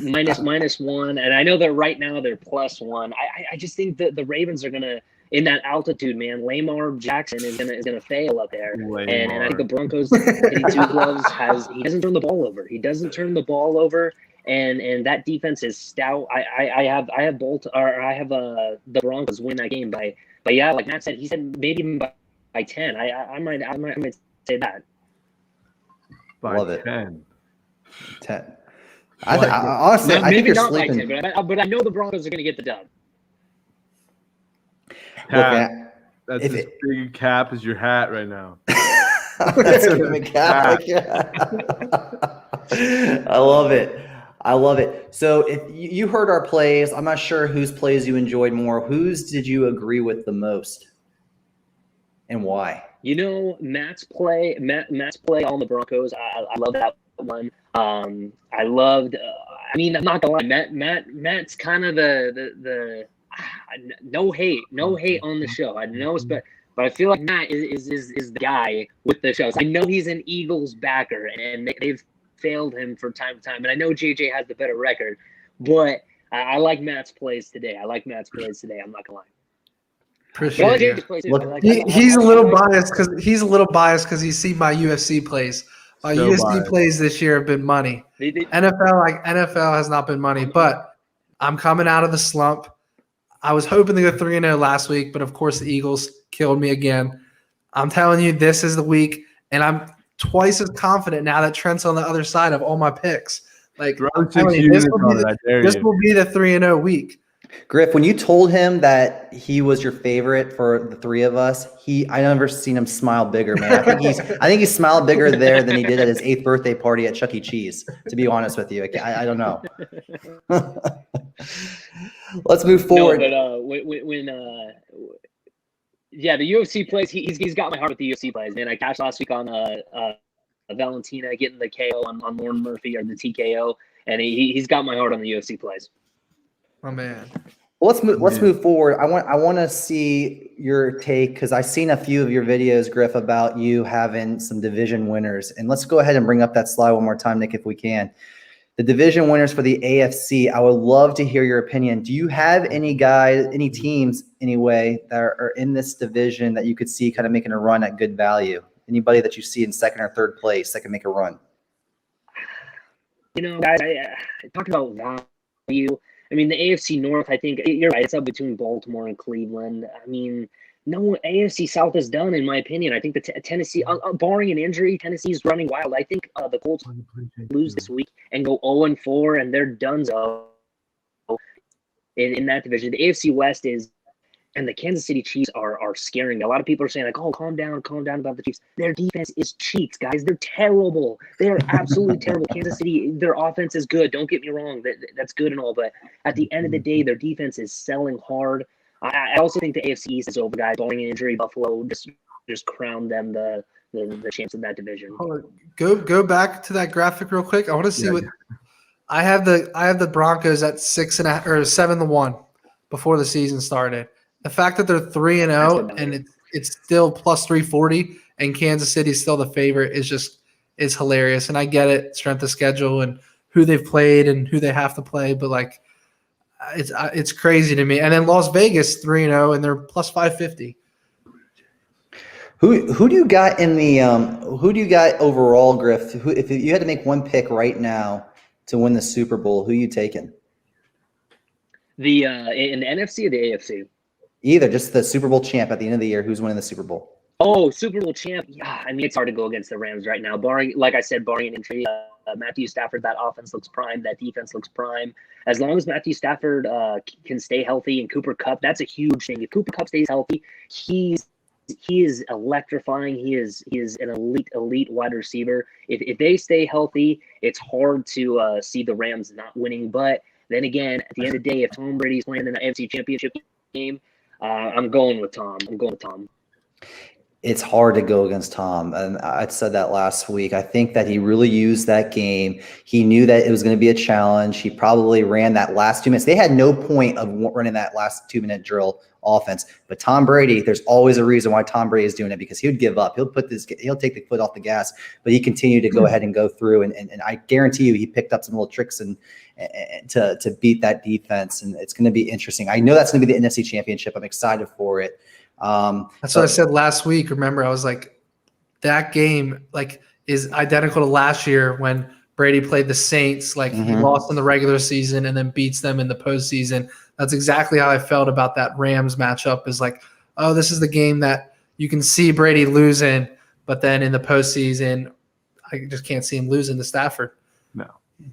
minus one, and I know that right now they're +1. I just think that the Ravens are gonna, in that altitude, man. Lamar Jackson is gonna fail up there, and I think the Broncos hitting two gloves he doesn't turn the ball over. He doesn't turn the ball over. And that defense is stout. I have the Broncos win that game by. But yeah, like Matt said, he said maybe even by 10. I might say that. Love it. 10. 10. Honestly, I think you're not sleeping. by 10, but I know the Broncos are going to get the dub. That's as big a cap as your hat right now. That's a big cap. I love it. So if you heard our plays, I'm not sure whose plays you enjoyed more. Whose did you agree with the most, and why? You know, Matt's play on the Broncos. I love that one. I loved. I mean, I'm not gonna lie. Matt's kind of the no hate on the show. I know, but I feel like Matt is the guy with the shows. I know he's an Eagles backer, and they've failed him from time to time, and I know JJ has the better record, but I like Matt's plays today. I'm not gonna lie. Appreciate it. He's a little biased because he's seen my UFC plays. My UFC plays this year have been money. NFL has not been money, but I'm coming out of the slump. I was hoping to go 3-0 last week, but of course the Eagles killed me again. I'm telling you, this is the week, and I'm twice as confident now that Trent's on the other side of all my picks. Like, I'm telling you, this will be the 3-0 week. Griff, when you told him that he was your favorite for the three of us, I never seen him smile bigger, man. I think he smiled bigger there than he did at his 8th birthday party at Chuck E. Cheese, to be honest with you. I don't know. Let's move forward. No, but the UFC plays, he's got my heart with the UFC plays, man. I cashed last week on Valentina getting the KO on Lauren Murphy, or the TKO, and he's got my heart on the UFC plays. Oh, man. Well, let's move forward. I want to see your take because I've seen a few of your videos, Griff, about you having some division winners. And let's go ahead and bring up that slide one more time, Nick, if we can. The division winners for the AFC. I would love to hear your opinion. Do you have any guys, any teams anyway, that are in this division that you could see kind of making a run at good value? Anybody that you see in second or third place that can make a run? Guys, I talked about value. I mean, the AFC North, I think you're right. It's up between Baltimore and Cleveland. I mean, no, AFC South is done, in my opinion. I think the Tennessee, barring an injury, Tennessee's running wild. I think the Colts lose this week and go 0-4, and they're donezo in that division. The AFC West is, and the Kansas City Chiefs are scaring me. A lot of people are saying, like, oh, calm down about the Chiefs. Their defense is cheats, guys. They're terrible. They are absolutely terrible. Kansas City, their offense is good. Don't get me wrong. That's good and all. But at the end of the day, their defense is selling hard. I also think the AFC East is over, guys. Barring an injury, Buffalo just crowned them the champs of that division. Go back to that graphic real quick. I want to see what I have. The Broncos at 6.5 or 7-1 before the season started. The fact that they're 3-0 and it's still plus 340 and Kansas City is still the favorite is hilarious. And I get it, strength of schedule and who they've played and who they have to play, but like it's crazy to me. And then Las Vegas 3-0 and they're plus 550. Who do you got in the who do you got overall, Griff? If you had to make one pick right now to win the Super Bowl, who are you taking? The in the NFC or the AFC? Either, just the Super Bowl champ at the end of the year. Who's winning the Super Bowl? Oh, Super Bowl champ. Yeah, I mean, it's hard to go against the Rams right now. Barring an injury, Matthew Stafford, that offense looks prime. That defense looks prime. As long as Matthew Stafford can stay healthy and Cooper Kupp, that's a huge thing. If Cooper Kupp stays healthy, he is electrifying. He is an elite wide receiver. If they stay healthy, it's hard to see the Rams not winning. But then again, at the end of the day, if Tom Brady's playing in the AFC Championship game, I'm going with Tom. It's hard to go against Tom. And I said that last week. I think that he really used that game. He knew that it was going to be a challenge. He probably ran that last 2 minutes. They had no point of running that last 2-minute drill offense. But Tom Brady, there's always a reason why Tom Brady is doing it, because he would give up. He'll take the foot off the gas, but he continued to go ahead and go through. And I guarantee you he picked up some little tricks and to beat that defense. And it's going to be interesting. I know that's going to be the NFC Championship. I'm excited for it. That's what I said last week. Remember, I was like, that game is identical to last year when Brady played the Saints. He lost in the regular season and then beats them in the postseason. That's exactly how I felt about that Rams matchup. Is like, oh, this is the game that you can see Brady losing, but then in the postseason, I just can't see him losing to Stafford. No,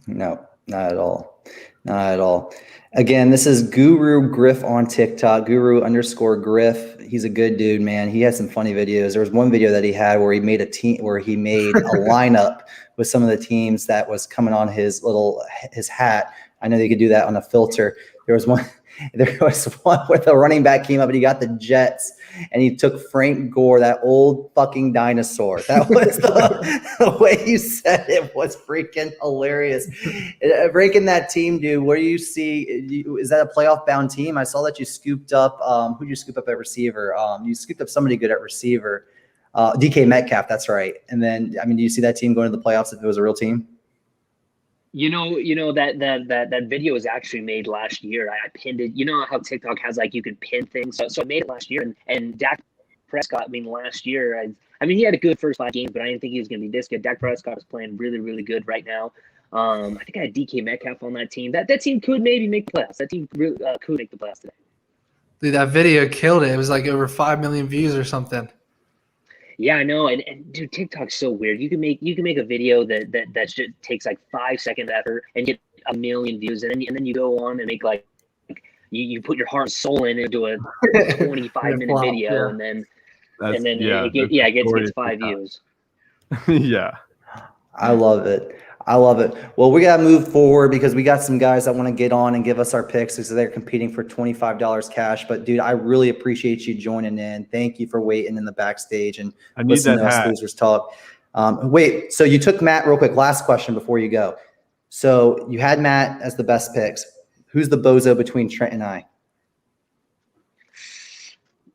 not at all. Not at all. Again, this is Guru Griff on TikTok, Guru_Griff. He's a good dude, man. He has some funny videos. There was one video that he had where he made a lineup with some of the teams that was coming on his hat. I know they could do that on a filter. There was one where the running back came up and he got the Jets and he took Frank Gore, that old fucking dinosaur. That was the way you said it was freaking hilarious. Breaking that team, dude. Where do you see? Is that a playoff bound team? I saw that you scooped up. Who did you scoop up at receiver? You scooped up somebody good at receiver. DK Metcalf. That's right. And then, I mean, do you see that team going to the playoffs if it was a real team? You know that video was actually made last year. I pinned it. You know how TikTok has you can pin things. So I made it last year, and Dak Prescott. I mean, last year, I mean, he had a good first 5 games, but I didn't think he was going to be this good. Dak Prescott is playing really, really good right now. I think I had DK Metcalf on that team. That team could maybe make the playoffs. That team really, could make the playoffs today. Dude, that video killed it. It was over 5 million views or something. Yeah, I know, and dude, TikTok's so weird. You can make a video that just takes 5 seconds effort and get 1 million views, and then you go on and make you put your heart and soul into a 25-minute video, and then it gets 5 views. Yeah, I love it. I love it. Well, we got to move forward because we got some guys that want to get on and give us our picks because they're competing for $25 cash. But, dude, I really appreciate you joining in. Thank you for waiting in the backstage and listening to us losers talk. Wait, so you took Matt real quick. Last question before you go. So you had Matt as the best picks. Who's the bozo between Trent and I?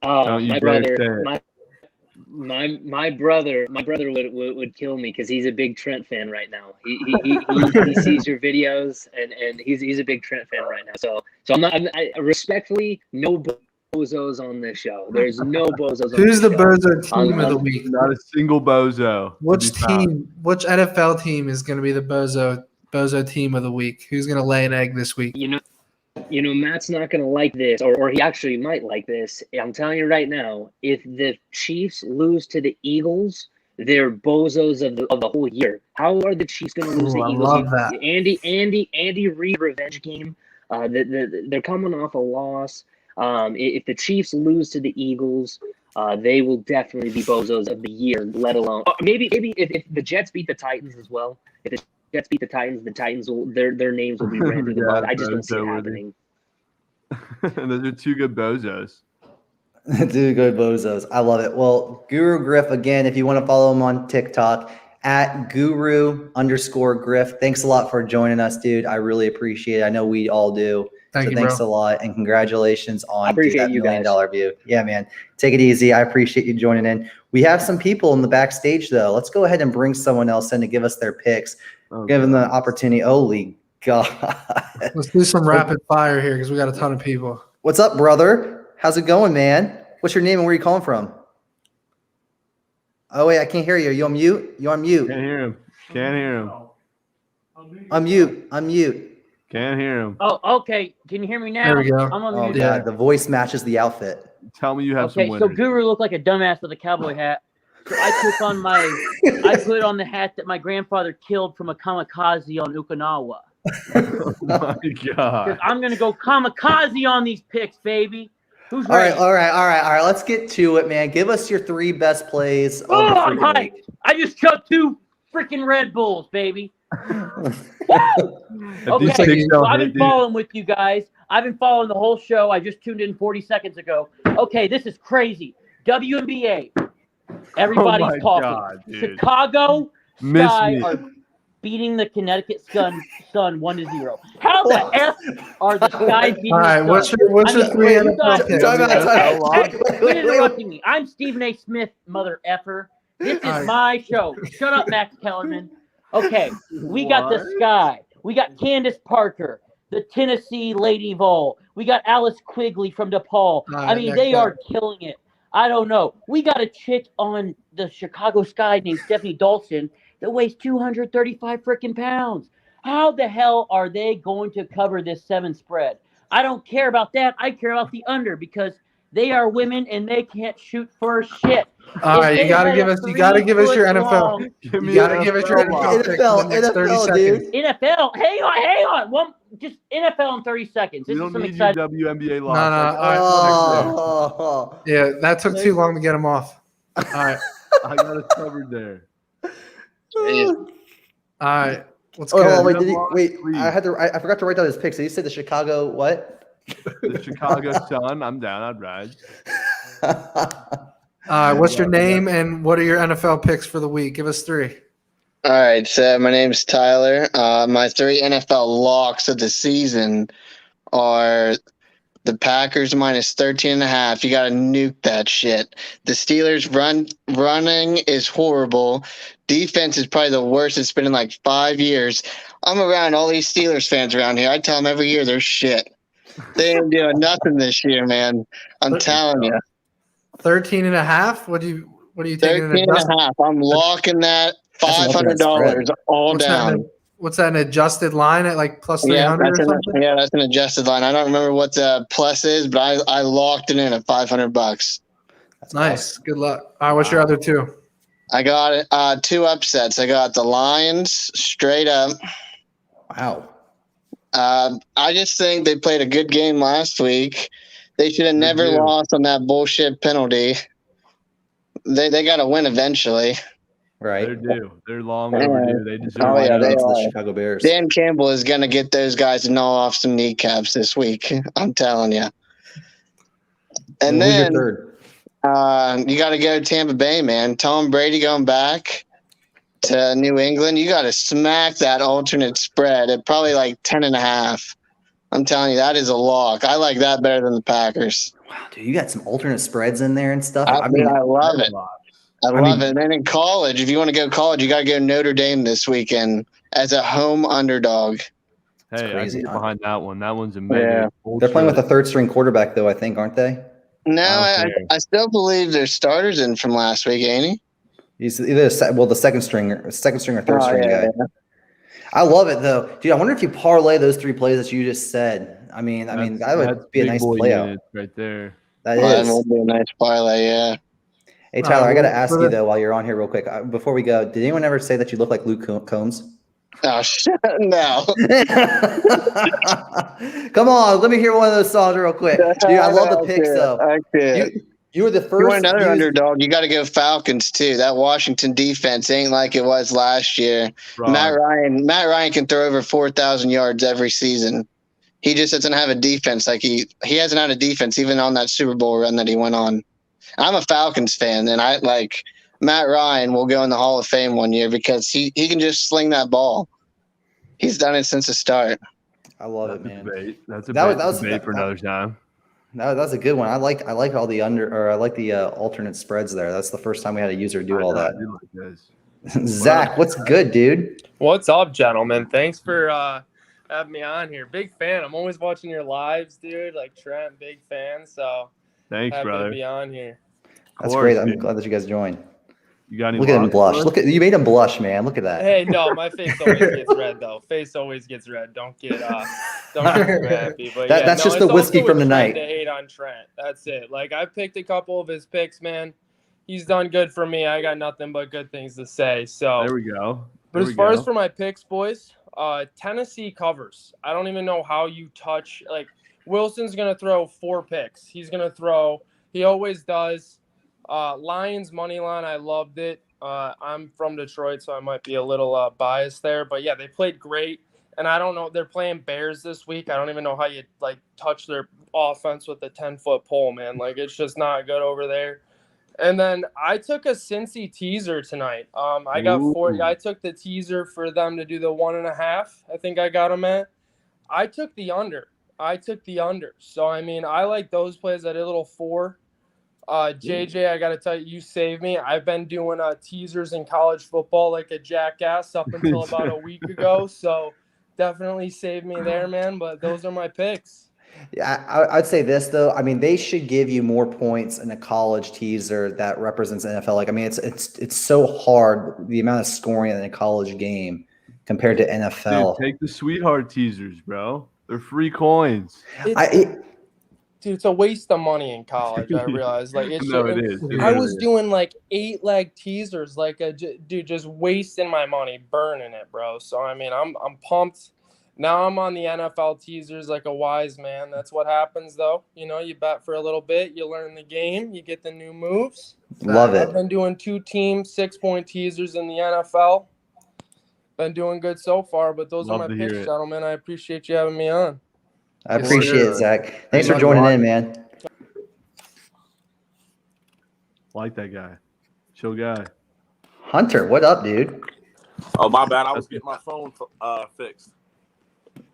Oh, Don't you my dare brother, say it. my brother would kill me because he's a big Trent fan right now. He sees your videos and he's a big Trent fan right now. So I respectfully, no bozos on this show. There's no bozos. Who's the on this show. bozo team of the week? Not a single bozo. to Which be found. team? Which NFL team is going to be the bozo team of the week? Who's going to lay an egg this week? You know, Matt's not going to like this, or he actually might like this. I'm telling you right now, if the Chiefs lose to the Eagles, they're bozos of the whole year. How are the Chiefs going to lose Ooh, the I Eagles? love that. Andy Reid revenge game. They're coming off a loss. If the Chiefs lose to the Eagles, they will definitely be bozos of the year. Let alone maybe if the Jets beat the Titans as well. If the Jets beat the Titans will their names will be ran through the Yeah, mud. I just don't see it bozo happening. Those are two good bozos. Dude, good bozos. I love it. Well, Guru Griff, again, if you want to follow him on TikTok, at Guru_Griff. Thanks a lot for joining us, dude. I really appreciate it. I know we all do. Thank you, thanks bro. a lot. And congratulations on I appreciate that you $1 million guys. view. Yeah, man. Take it easy. I appreciate you joining in. We have some people in the backstage, though. Let's go ahead and bring someone else in to give us their picks. Oh, Give them the God. opportunity. Holy God. Let's do some rapid fire here because we got a ton of people. What's up, brother? How's it going, man? What's your name and where are you calling from? Oh, wait, I can't hear you. Are you on mute? You're on mute. Can't hear him. Can't hear him. Unmute. Unmute. Can't hear him. Oh, okay. Can you hear me now? There we go. I'm on Oh, mute. Yeah. God. The voice matches the outfit. Tell me you have Okay, some so winners. Guru looked like a dumbass with a cowboy hat. So I put on the hat that my grandfather killed from a kamikaze on Okinawa. Oh my Because God. I'm gonna go kamikaze on these picks, baby. Who's All right, ready? all right. Let's get to it, man. Give us your 3 best plays of the Oh, I'm freaking hyped. week. I just chugged 2 freaking Red Bulls, baby. Woo! If Okay, these picks so don't I've hit, been dude, following with you guys. I've been following the whole show. I just tuned in 40 seconds ago. Okay, this is crazy. WNBA. Everybody's Oh my talking. God, dude. Chicago Miss Sky me. are beating the Connecticut Sun 1-0. How the F are the Sky beating All right, the what's Sun? your I mean, 3 you NFL guys- picks? Time out, time Hey, out. hey, Wait, quit wait. interrupting me. I'm Stephen A. Smith, mother effer. This is All right. my show. Shut up, Max Kellerman. Okay, we got the What? Sky. We got Candace Parker, the Tennessee Lady Vol. We got Alice Quigley from DePaul. All I right, mean, next they up. are killing it. I don't know. We got a chick on the Chicago Sky named Stephanie Dawson that weighs 235 freaking pounds. How the hell are they going to cover this 7 spread? I don't care about that. I care about the under because they are women and they can't shoot for shit. All right, If you they gotta had give a us. You gotta give us your 3-foot NFL. long Give You me gotta an give us your NFL NFL picks in the NFL, next 30 NFL, seconds. dude. NFL. Hang on. Just NFL in 30 seconds. You This is don't some need your exciting. WNBA No, loss. all right. Oh. Yeah, that took too long to get him off. All right, I got us covered there. all right. Let's Oh, hold on, go. wait, did he, Lost, wait, please. I forgot to write down his picks. Did he say the Chicago what? The Chicago Sun. I'm down. I'd ride. What's your name and what are your NFL picks for the week? Give us 3. All right, so my name's Tyler. My 3 NFL locks of the season are the Packers minus 13.5. You got to nuke that shit. The Steelers running is horrible. Defense is probably the worst it's been in like 5 years. I'm around all these Steelers fans around here. I tell them every year they're shit. They ain't doing nothing this year, man. I'm telling you. 13.5? What do you taking? 13.5. I'm locking that That's an ultimate $500 all What's down. What's that? An adjusted line at like plus Yeah, 300 or something? that's an adjusted line. I don't remember what the plus is, but I locked it in at $500. That's Nice. Good luck. All right, what's your other 2? I got it. 2 upsets. I got the Lions straight up. Wow. I just think they played a good game last week. They should have never do. lost on that bullshit penalty. They got to win eventually. Right. They're due. They're long Yeah. overdue. They deserve Oh, yeah, it. they It's the are. Chicago Bears. Dan Campbell is going to get those guys to gnaw off some kneecaps this week. I'm telling you. And who's your then third? you got to go to Tampa Bay, man. Tom Brady going back to New England. You got to smack that alternate spread at probably like 10.5. I'm telling you, that is a lock. I like that better than the Packers. Wow, dude, you got some alternate spreads in there and stuff. I love it. I love it. And then in college, if you want to go college, you got to go Notre Dame this weekend as a home underdog. Hey, I crazy. can get behind that one. That one's amazing. Yeah. They're playing with a third-string quarterback, though, I think, aren't they? No, I don't care. I still believe there's starters in from last week, ain't he? He's either the second string or third string guy. Yeah. I love it though, dude. I wonder if you parlay those 3 plays that you just said. I mean, that would be a big nice boy play out. units right there. That That is. would be a nice parlay, yeah. Hey Tyler, I got to ask for you the- though while you're on here real quick before we go. Did anyone ever say that you look like Luke Combs? Oh, shit. No. Come on, let me hear one of those songs real quick, dude. I love the picks though. I can't. You were the You first. want another underdog, you got to go Falcons, too. That Washington defense ain't like it was last year. Bro, Matt Ryan can throw over 4,000 yards every season. He just doesn't have a defense. Like he hasn't had a defense even on that Super Bowl run that he went on. I'm a Falcons fan, and I like Matt Ryan will go in the Hall of Fame one year because he can just sling that ball. He's done it since the start. I love that's it, man. debate. That's a That was- debate for another time. That's a good one. I like all the I like the alternate spreads there. That's the first time we had a user do all I that. do like this. Zach, what's good, dude? What's up, gentlemen? Thanks for having me on here. Big fan. I'm always watching your lives, dude. Like Trent, big fan. So Thanks, happy brother. to be on here. That's course, great. I'm dude. glad that you guys joined. You got any Look at him locks blush. for us? Look at you made him blush, man. Look at that. Hey, no, my face always gets red though. Face always gets red. Don't get too happy. But That's just it's the whiskey also from the a trend night. To hate on Trent. That's it. Like I picked a couple of his picks, man. He's done good for me. I got nothing but good things to say. So There we go. But There as we far go. as for my picks, boys, Tennessee covers. I don't even know how you touch. Like Wilson's gonna throw 4 picks. He's gonna throw. He always does. Lions money line. I loved it. I'm from Detroit, so I might be a little biased there. But yeah, they played great. And I don't know. They're playing Bears this week. I don't even know how you like touch their offense with a 10-foot pole, man. Like it's just not good over there. And then I took a Cincy teaser tonight. I got 40. I took the teaser for them to do the 1.5. I think I got them at. I took the under. So I mean, I like those plays. I did a little 4. JJ, I gotta tell you, you saved me. I've been doing teasers in college football like a jackass up until about a week ago. So definitely saved me there, man. But those are my picks. Yeah, I'd say this though. I mean, they should give you more points in a college teaser that represents NFL. Like, I mean, it's so hard the amount of scoring in a college game compared to NFL. Dude, take the sweetheart teasers, bro. They're free coins. Dude, it's a waste of money in college. I realized, like, it's No, it is. It I really was is. doing like 8-leg teasers, like dude, just wasting my money, burning it, bro. So I mean, I'm pumped. Now I'm on the NFL teasers like a wise man. That's what happens, though. You know, you bet for a little bit, you learn the game, you get the new moves. Love it. I've been doing 2-team 6-point teasers in the NFL. Been doing good so far, but those Love are to my hear picks, it. gentlemen. I appreciate you having me on. I appreciate it, Zach. Thanks for Good joining luck. in, man. Like that guy. Chill guy. Hunter, what up, dude? Oh, my bad. I was getting my phone fixed.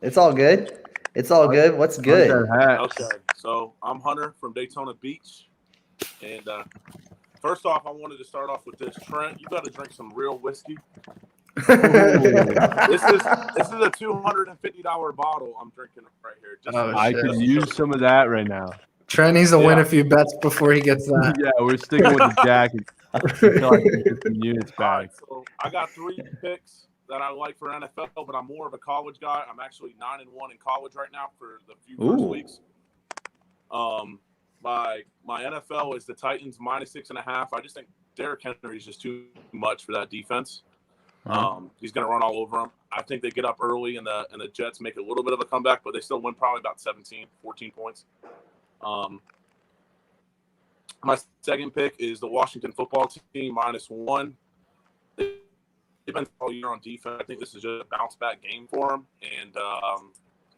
It's all good. It's all good. What's good? Like that hat. Okay. So I'm Hunter from Daytona Beach. And first off, I wanted to start off with this. Trent, you got to drink some real whiskey. This is a $250 bottle I'm drinking right here. Just Oh, I shit. could use some of that right now. Trent needs to win Yeah. a few bets before he gets that. Yeah, we're sticking with the jacket until I can get some units All right, back. so I got 3 picks that I like for NFL, but I'm more of a college guy. I'm actually 9-1 in college right now for the few first Ooh. weeks. My NFL is the Titans -6.5. I just think Derrick Henry is just too much for that defense. He's going to run all over them. I think they get up early and the Jets make a little bit of a comeback, but they still win probably about 17, 14 points. My second pick is the Washington football team -1. They've been all year on defense. I think this is just a bounce back game for them. And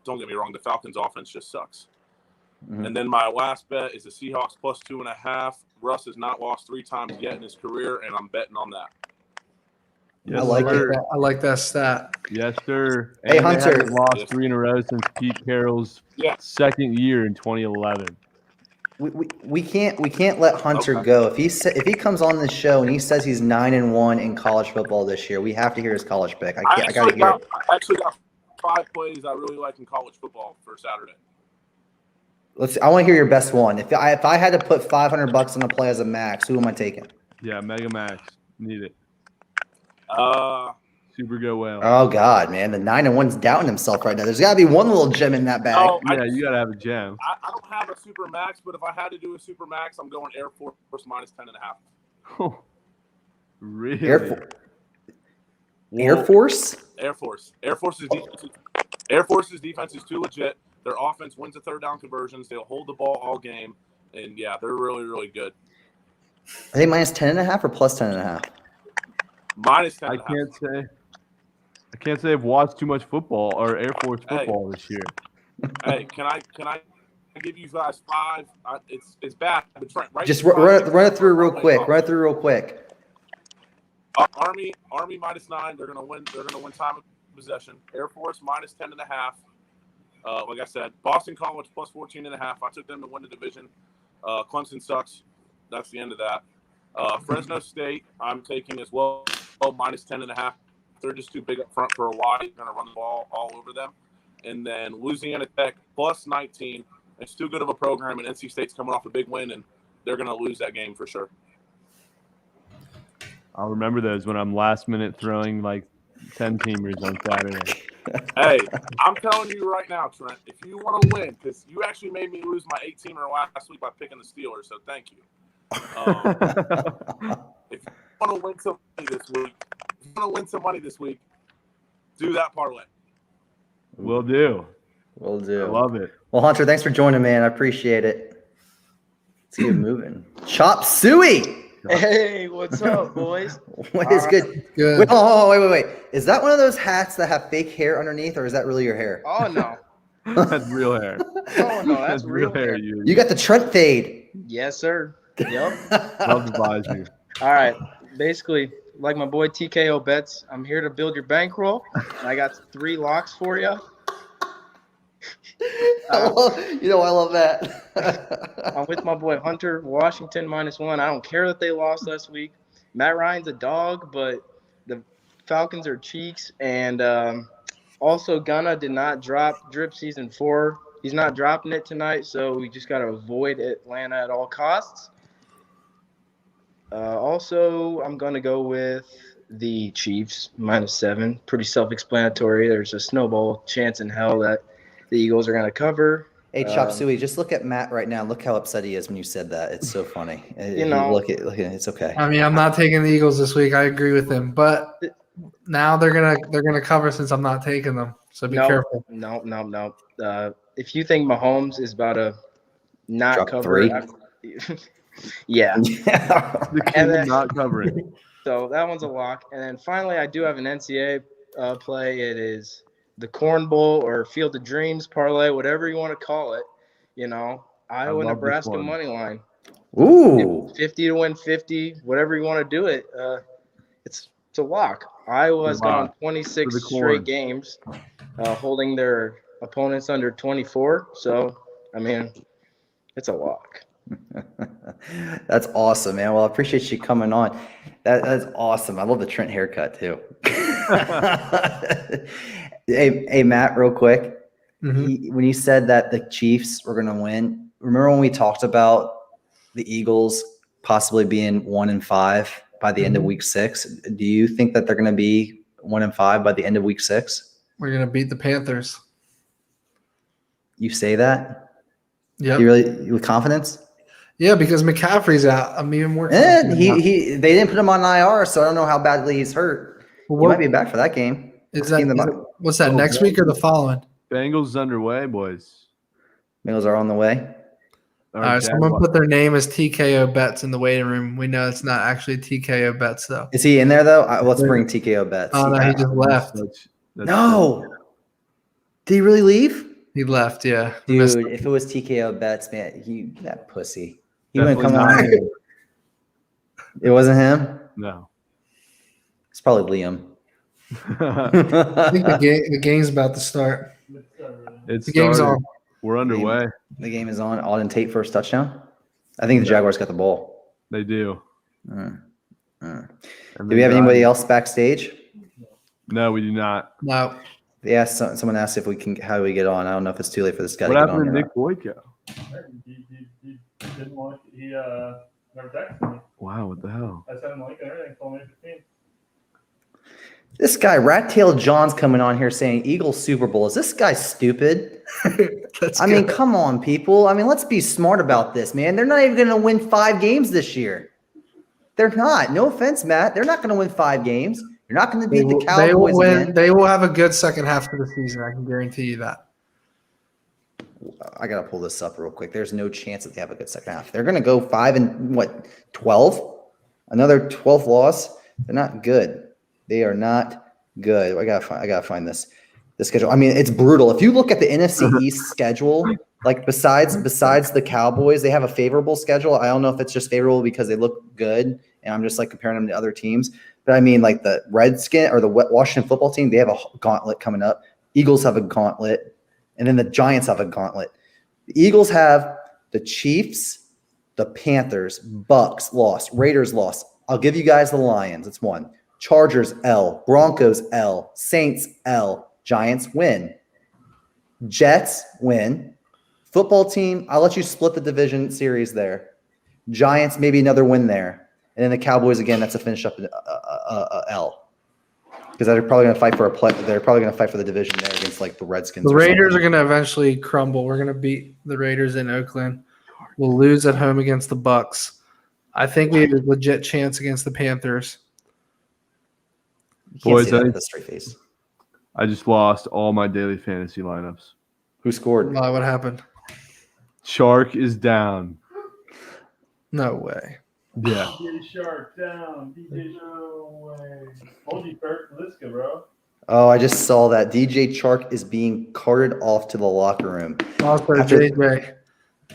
don't get me wrong, the Falcons offense just sucks. Mhm. And then my last bet is the Seahawks +2.5. Russ has not lost 3 times yet in his career, and I'm betting on that. Yes, I like sir. it. I like that stat. Yes, sir. Hey, And they Hunter. haven't lost Yes. 3 in a row since Pete Carroll's Yeah. second year in 2011. We can't let Hunter go. If he comes on this show and he says he's 9-1 in college football this year, we have to hear his college pick. I gotta hear it. I actually got 5 plays I really like in college football for Saturday. I want to hear your best one. If I had to put $500 on a play as a max, who am I taking? Yeah, Mega Max. Need it. Super go well. Oh God, man, the 9-1's doubting himself right now. There's got to be one little gem in that bag. No, Yeah, you gotta have a gem. I don't have a super max, but if I had to do a super max, I'm going Air Force minus 10.5. Really? Air Force? Air Force's defense is too legit. Their offense wins the third down conversions. They'll hold the ball all game, and yeah, they're really, really good. Are they minus 10.5 or plus 10.5? Minus 10. I can't say I've watched too much football or Air Force football this year. Hey, can I give you guys 5? It's bad, but Trent, right? Just run it through real quick. Run it through real quick. Army minus 9. They're gonna win. They're gonna win time of possession. Air Force minus 10.5. Like I said, Boston College plus 14.5. I took them to win the division. Clemson sucks. That's the end of that. Fresno State, I'm taking as well, minus 10.5. They're just too big up front for a while. You're going to run the ball all over them. And then Louisiana Tech plus 19. It's too good of a program, and NC State's coming off a big win, and they're going to lose that game for sure. I'll remember those when I'm last minute throwing like 10 teamers on Saturday. Hey, I'm telling you right now, Trent, if you want to win, because you actually made me lose my 8-teamer last week by picking the Steelers, so thank you. If you want to win some money this week, do that parlay. Will do. I love it. Well, Hunter, thanks for joining, man. I appreciate it. Let's get moving. Chop Suey. Hey, what's up, boys? What is good? Good. Wait. Is that one of those hats that have fake hair underneath, or is that really your hair? Oh, no. That's real hair. Oh, no, that's real hair. You got the Trent fade. Yes, sir. Yep. Love the visor. All right. Basically, like my boy TKO Bets, I'm here to build your bankroll. And I got 3 locks for you. I love that. I'm with my boy Hunter, Washington -1. I don't care that they lost last week. Matt Ryan's a dog, but the Falcons are cheeks. And also, Gunna did not drop drip season 4. He's not dropping it tonight, so we just got to avoid Atlanta at all costs. Also, I'm going to go with the Chiefs -7. Pretty self-explanatory. There's a snowball chance in hell that the Eagles are going to cover. Hey, Chop Suey, just look at Matt right now. Look how upset he is when you said that. It's so funny. Look at it's okay. I mean, I'm not taking the Eagles this week. I agree with him, but now they're gonna cover since I'm not taking them. So be careful. No. If you think Mahomes is about to not Drop cover, 3. yeah. The kid is not covering. So that one's a lock. And then finally, I do have an NCAA play. It is the Corn Bowl or Field of Dreams parlay, whatever you want to call it. Iowa, Nebraska money line. Ooh. 50 to win 50, whatever you want to do it. It's a lock. Iowa has gone 26 straight games, holding their opponents under 24. So, I mean, it's a lock. That's awesome, man. Well, I appreciate you coming on. That's awesome. I love the Trent haircut too. Hey, Matt, real quick. Mm-hmm. When you said that the Chiefs were going to win, remember when we talked about the Eagles possibly being 1-5 by the end of Week 6? Do you think that they're going to be 1-5 by the end of Week 6? We're gonna beat the Panthers. You say that? Yeah. You really with confidence? Yeah, because McCaffrey's out. I'm even more. They didn't put him on IR, so I don't know how badly he's hurt. He might be back for that game. What's that? Next week or the following? Bengals underway, boys. Bengals are on the way. All right, someone put their name as TKO Bets in the waiting room. We know it's not actually TKO Bets, though. Is he in there, though? Let's bring TKO Bets. Oh, no, he just left. No. Did he really leave? He left, yeah. Dude, if it was TKO Bets, man, that pussy. He wouldn't come on. It wasn't him? No. It's probably Liam. I think the game's about to start. It's the game's on. We're underway. The game is on. Auden Tate first touchdown. I think the Jaguars got the ball. They do. Mm. And Do we have anybody else backstage? No, we do not. No. They asked someone asked if we can. How do we get on? I don't know if it's too late for this guy What to get happened on. to or Nick Boyko? He didn't want. He never texted me. Wow, what the hell? I sent him a link and everything. Told me 15. This guy, Rat Tail John's coming on here saying Eagles Super Bowl. Is this guy stupid? I mean, come on, people. I mean, let's be smart about this, man. They're not even going to win 5 games this year. They're not. No offense, Matt. They're not going to win 5 games. You're not going to beat the Cowboys again. They will have a good second half of the season. I can guarantee you that. I got to pull this up real quick. There's no chance that they have a good second half. They're going to go 5-12? Another 12th loss? They're not good. They are not good. I gotta find this schedule. I mean, it's brutal. If you look at the NFC East schedule, like besides the Cowboys, they have a favorable schedule. I don't know if it's just favorable because they look good, and I'm just like comparing them to other teams. But I mean, like the Redskins or the Washington football team, they have a gauntlet coming up. Eagles have a gauntlet, and then the Giants have a gauntlet. The Eagles have the Chiefs, the Panthers, Bucks lost, Raiders lost. I'll give you guys the Lions. It's 1. Chargers L, Broncos L, Saints L, Giants win. Jets win. Football team, I'll let you split the division series there. Giants, maybe another win there. And then the Cowboys again, that's a finish up L. Because they're probably going to fight for they're probably going to fight for the division there against like the Redskins. The Raiders are going to eventually crumble. We're going to beat the Raiders in Oakland. We'll lose at home against the Bucks. I think we have a legit chance against the Panthers. Boys, with a straight face. I just lost all my daily fantasy lineups. Who scored? Why? What happened? Shark is down. No way. Yeah. DJ Shark down. DJ Shark away. Told you, Kurt. Liska, bro. Oh, I just saw that DJ Chark is being carted off to the locker room. Also, JJ,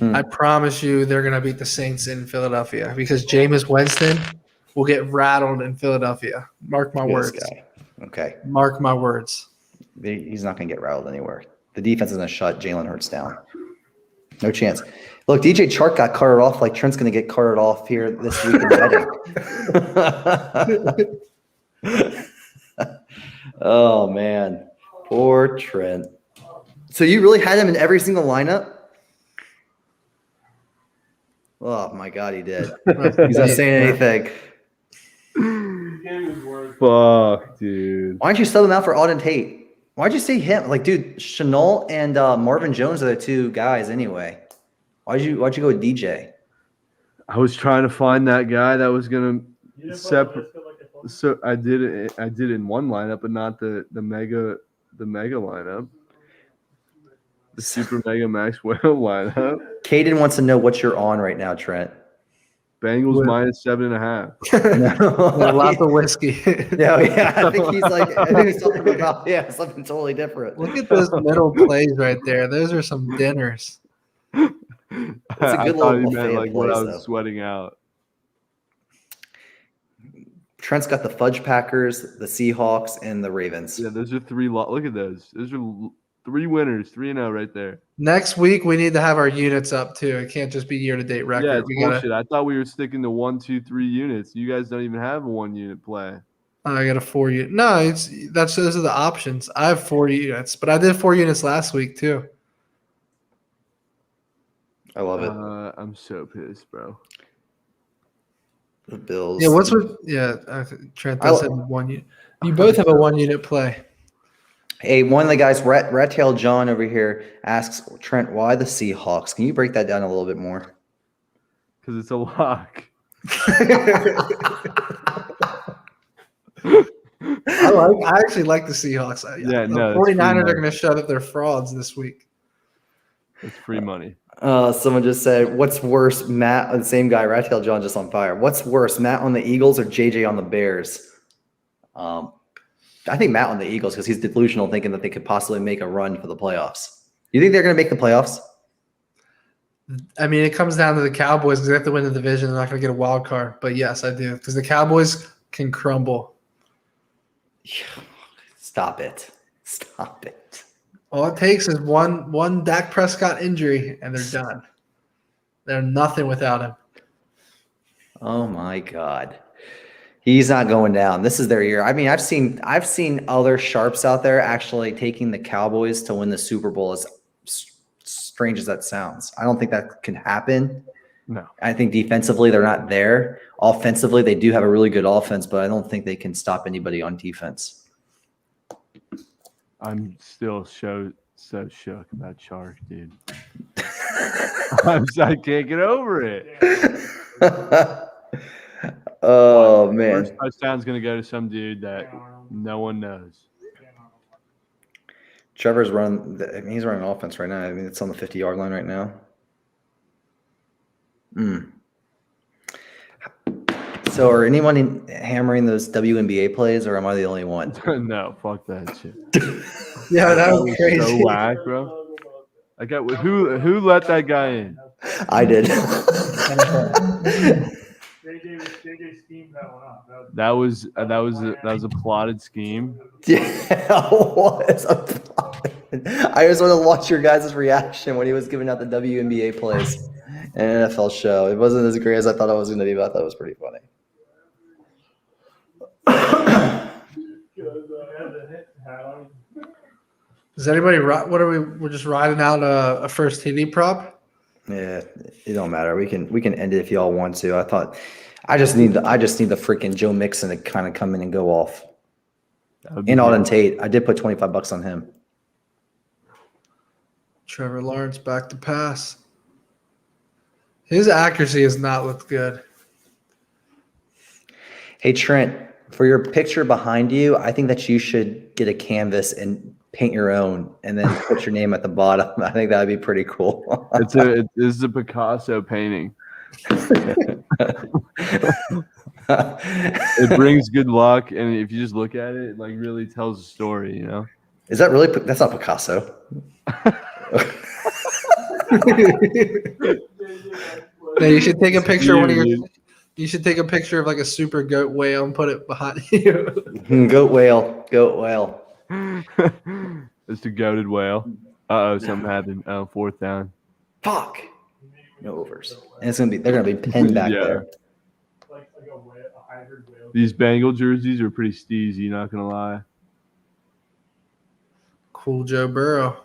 I promise you they're going to beat the Saints in Philadelphia because Jameis Winston will get rattled in Philadelphia. Mark my words. Guy. Okay. Mark my words. He's not going to get rattled anywhere. The defense is going to shut Jalen Hurts down. No chance. Look, DJ Chark got carted off like Trent's going to get carted off here this week in Reading. Oh, man. Poor Trent. So you really had him in every single lineup? Oh, my God, he did. He's not saying anything. Fuck, dude. Why don't you sub him out for Auden Tate? Why'd you say him? Like, dude, Chanel and Marvin Jones are the 2 guys anyway. Why'd you go with DJ? I was trying to find that guy that was gonna separate. So I did it in one lineup, but not the mega lineup. The super mega max whale lineup. Caden wants to know what you're on right now, Trent. Bengals minus 7.5. No, Lots of whiskey. yeah. I think he's talking about something totally different. Look at those middle plays right there. Those are some dinners. It's a good I thought little he meant buffet like of what I plays, was though. sweating out. Trent's got the Fudge Packers, the Seahawks, and the Ravens. Yeah, those are 3. Look at those. Those are 3 winners, 3-0 right there. Next week we need to have our units up too. It can't just be year-to-date record. Yeah, it's We gotta, bullshit. I thought we were sticking to 1, 2, 3 units. You guys don't even have a 1-unit play. I got a 4 unit. No, those are the options. I have 4 units, but I did 4 units last week too. I love it. I'm so pissed, bro. The Bills. Yeah, Trent does have 1 unit. You both have a 1 unit play. Hey, one of the guys, Rat Tail John over here, asks Trent, why the Seahawks? Can you break that down a little bit more? Because it's a lock. I actually like the Seahawks. Yeah, the no, 49ers are going to shut up their frauds this week. It's free money. Someone just said, what's worse, Matt, the same guy, Rat Tail John, just on fire. What's worse, Matt on the Eagles or JJ on the Bears? I think Matt on the Eagles because he's delusional thinking that they could possibly make a run for the playoffs. You think they're going to make the playoffs? I mean, it comes down to the Cowboys because they have to win the division. They're not going to get a wild card. But yes, I do because the Cowboys can crumble. Stop it. Stop it. All it takes is one Dak Prescott injury, and they're done. They're nothing without him. Oh my God. He's not going down. This is their year. I mean, I've seen other sharps out there actually taking the Cowboys to win the Super Bowl, as strange as that sounds. I don't think that can happen. No. I think defensively they're not there. Offensively, they do have a really good offense, but I don't think they can stop anybody on defense. I'm still so shook about Chark, dude. I can't get over it. Oh man. First touchdown's gonna go to some dude that no one knows. Trevor's he's running offense right now. I mean, it's on the 50-yard line right now. So are anyone hammering those WNBA plays, or am I the only one? No, fuck that shit. Yeah, that was crazy. So whack, bro. Who let that guy in? I did. JJ schemed that one up. That was a plotted scheme. Yeah, it was a plot. I just want to watch your guys' reaction when he was giving out the WNBA plays in an NFL show. It wasn't as great as I thought it was going to be, but I thought it was pretty funny. Does anybody? What are we? We're just riding out a first TD prop. Yeah, it don't matter. We can end it if y'all want to. I just need the freaking Joe Mixon to kind of come in and go off. And Alden Tate. I did put $25 on him. Trevor Lawrence back to pass. His accuracy has not looked good. Hey Trent, for your picture behind you, I think that you should get a canvas and paint your own, and then put your name at the bottom. I think that'd be pretty cool. This is a Picasso painting. It brings good luck, and if you just look at it, it like really tells a story, you know. Is that really? That's not Picasso. Yeah, you should take a picture of one of your. You should take a picture of like a super goat whale and put it behind you. Goat whale. It's the goated whale. Something happened. Fourth down. Fuck. No overs. And they're gonna be pinned back there. Like a hybrid whale. These Bengal jerseys are pretty steezy, not gonna lie. Cool Joe Burrow.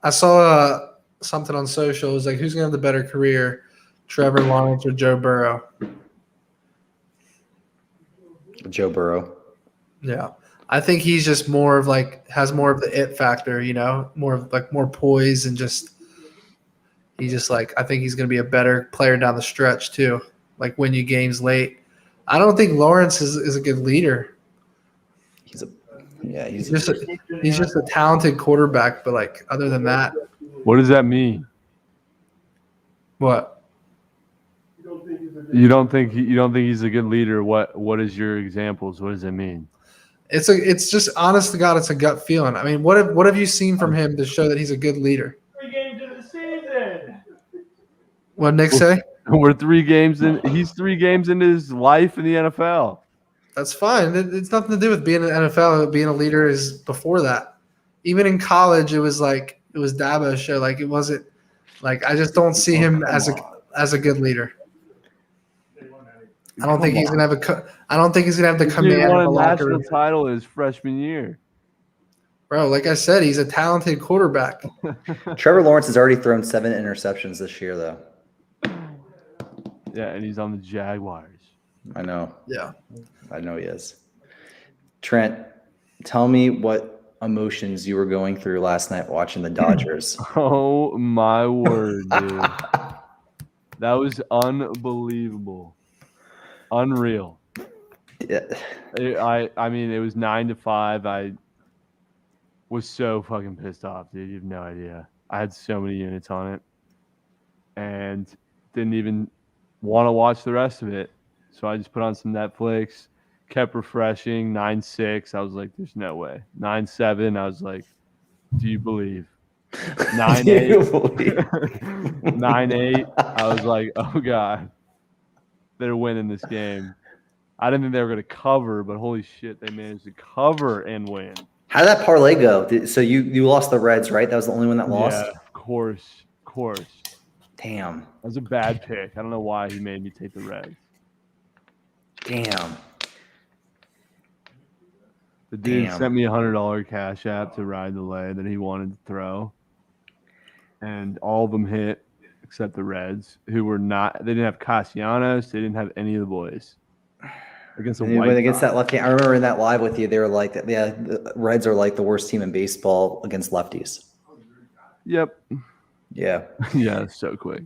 I saw something on social. It was like, who's gonna have the better career, Trevor Lawrence or Joe Burrow? Joe Burrow. Yeah. I think he's just has more of the it factor, you know, more poise and I think he's going to be a better player down the stretch too, like win you games late. I don't think Lawrence is a good leader. He's just a talented quarterback, but like other than that. What does that mean? What? You don't think he's a good leader? What is your examples? What does it mean? It's just honest to God, it's a gut feeling. I mean, what have you seen from him to show that he's a good leader? 3 games into the season. What Nick say? We're 3 games in. He's 3 games into his life in the NFL. That's fine. It's nothing to do with being in the NFL. Being a leader is before that. Even in college, it was Dabo's show. Like it wasn't like I just don't see him as a good leader. I don't think he's gonna have the command of the locker room. National title his freshman year. Bro, like I said, he's a talented quarterback. Trevor Lawrence has already thrown 7 interceptions this year, though. Yeah, and he's on the Jaguars. I know. Yeah. I know he is. Trent, tell me what emotions you were going through last night watching the Dodgers. Oh, my word, dude. That was unbelievable. Unreal. Yeah. I mean, it was 9-5. I was so fucking pissed off, dude. You have no idea. I had so many units on it and didn't even want to watch the rest of it. So I just put on some Netflix, kept refreshing. 9-6. I was like, there's no way. 9-7. I was like, do you believe? 9-8. 9-8. I was like, oh God. They're winning this game. I didn't think they were going to cover, but holy shit, they managed to cover and win. How did that parlay go? So you lost the Reds, right? That was the only one that lost? Yeah, of course. Damn. That was a bad pick. I don't know why he made me take the Reds. Damn. The dude Damn. sent me $100 cash app to ride the lay that he wanted to throw, and all of them hit except the Reds, who were not. They didn't have Castellanos. They didn't have any of the boys against the White Against Sox. that lefty. I remember in that live with you, they were like, yeah, the Reds are like the worst team in baseball against lefties. Yep. Yeah. Yeah, so quick.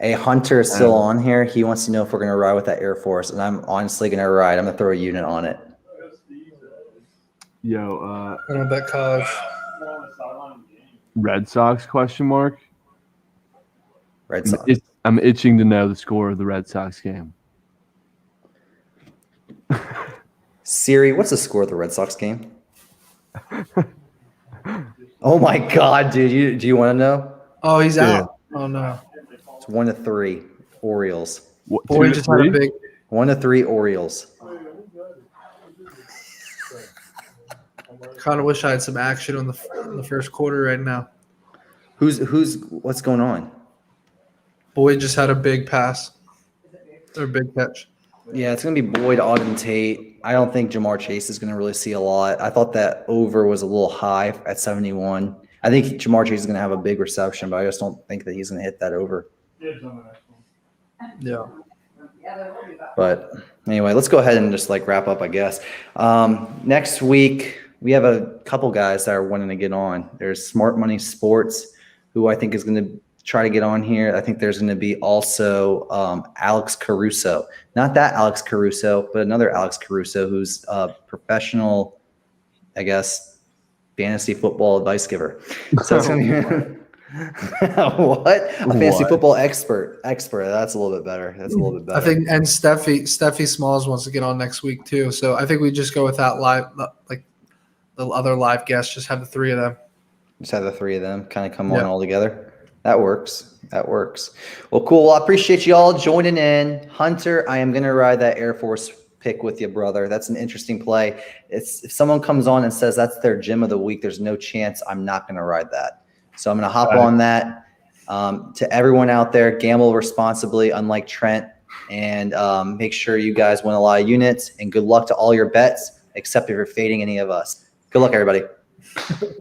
Hey, Hunter is still on here. He wants to know if we're going to ride with that Air Force, and I'm honestly going to ride. I'm going to throw a unit on it. Yo, I don't bet college. Red Sox question mark? Red Sox. I'm itching to know the score of the Red Sox game. Siri, what's the score of the Red Sox game? Oh my God, dude! Do you want to know? Oh, he's out. Oh no. It's 1-3 Orioles. What, Boy 2 to just had a 3? big. 1-3 Orioles. Kind of wish I had some action on the first quarter right now. What's going on? Boyd just had a big pass or a big catch. Yeah, it's gonna be Boyd, Ogden Tate. I don't think Jamar Chase is gonna really see a lot. I thought that over was a little high at 71. I think Jamar Chase is gonna have a big reception, but I just don't think that he's gonna hit that over. Yeah. But anyway, let's go ahead and just wrap up, I guess. Next week we have a couple guys that are wanting to get on. There's Smart Money Sports, who I think is going to try to get on here. I think there's going to be also Alex Caruso, not that Alex Caruso, but another Alex Caruso, who's a professional, I guess, fantasy football advice giver. So it's going to be what? A fantasy football expert. That's a little bit better. I think, and Steffi Smalls wants to get on next week too. So I think we just go without live, like the other live guests. Just have the three of them. Just have the three of them kind of come on all together. That works. Well, cool. Well, I appreciate you all joining in. Hunter, I am going to ride that Air Force pick with you, brother. That's an interesting play. If someone comes on and says that's their gym of the week, there's no chance I'm not going to ride that. So I'm going to hop on that. To everyone out there, gamble responsibly, unlike Trent, and make sure you guys win a lot of units, and good luck to all your bets, except if you're fading any of us. Good luck, everybody.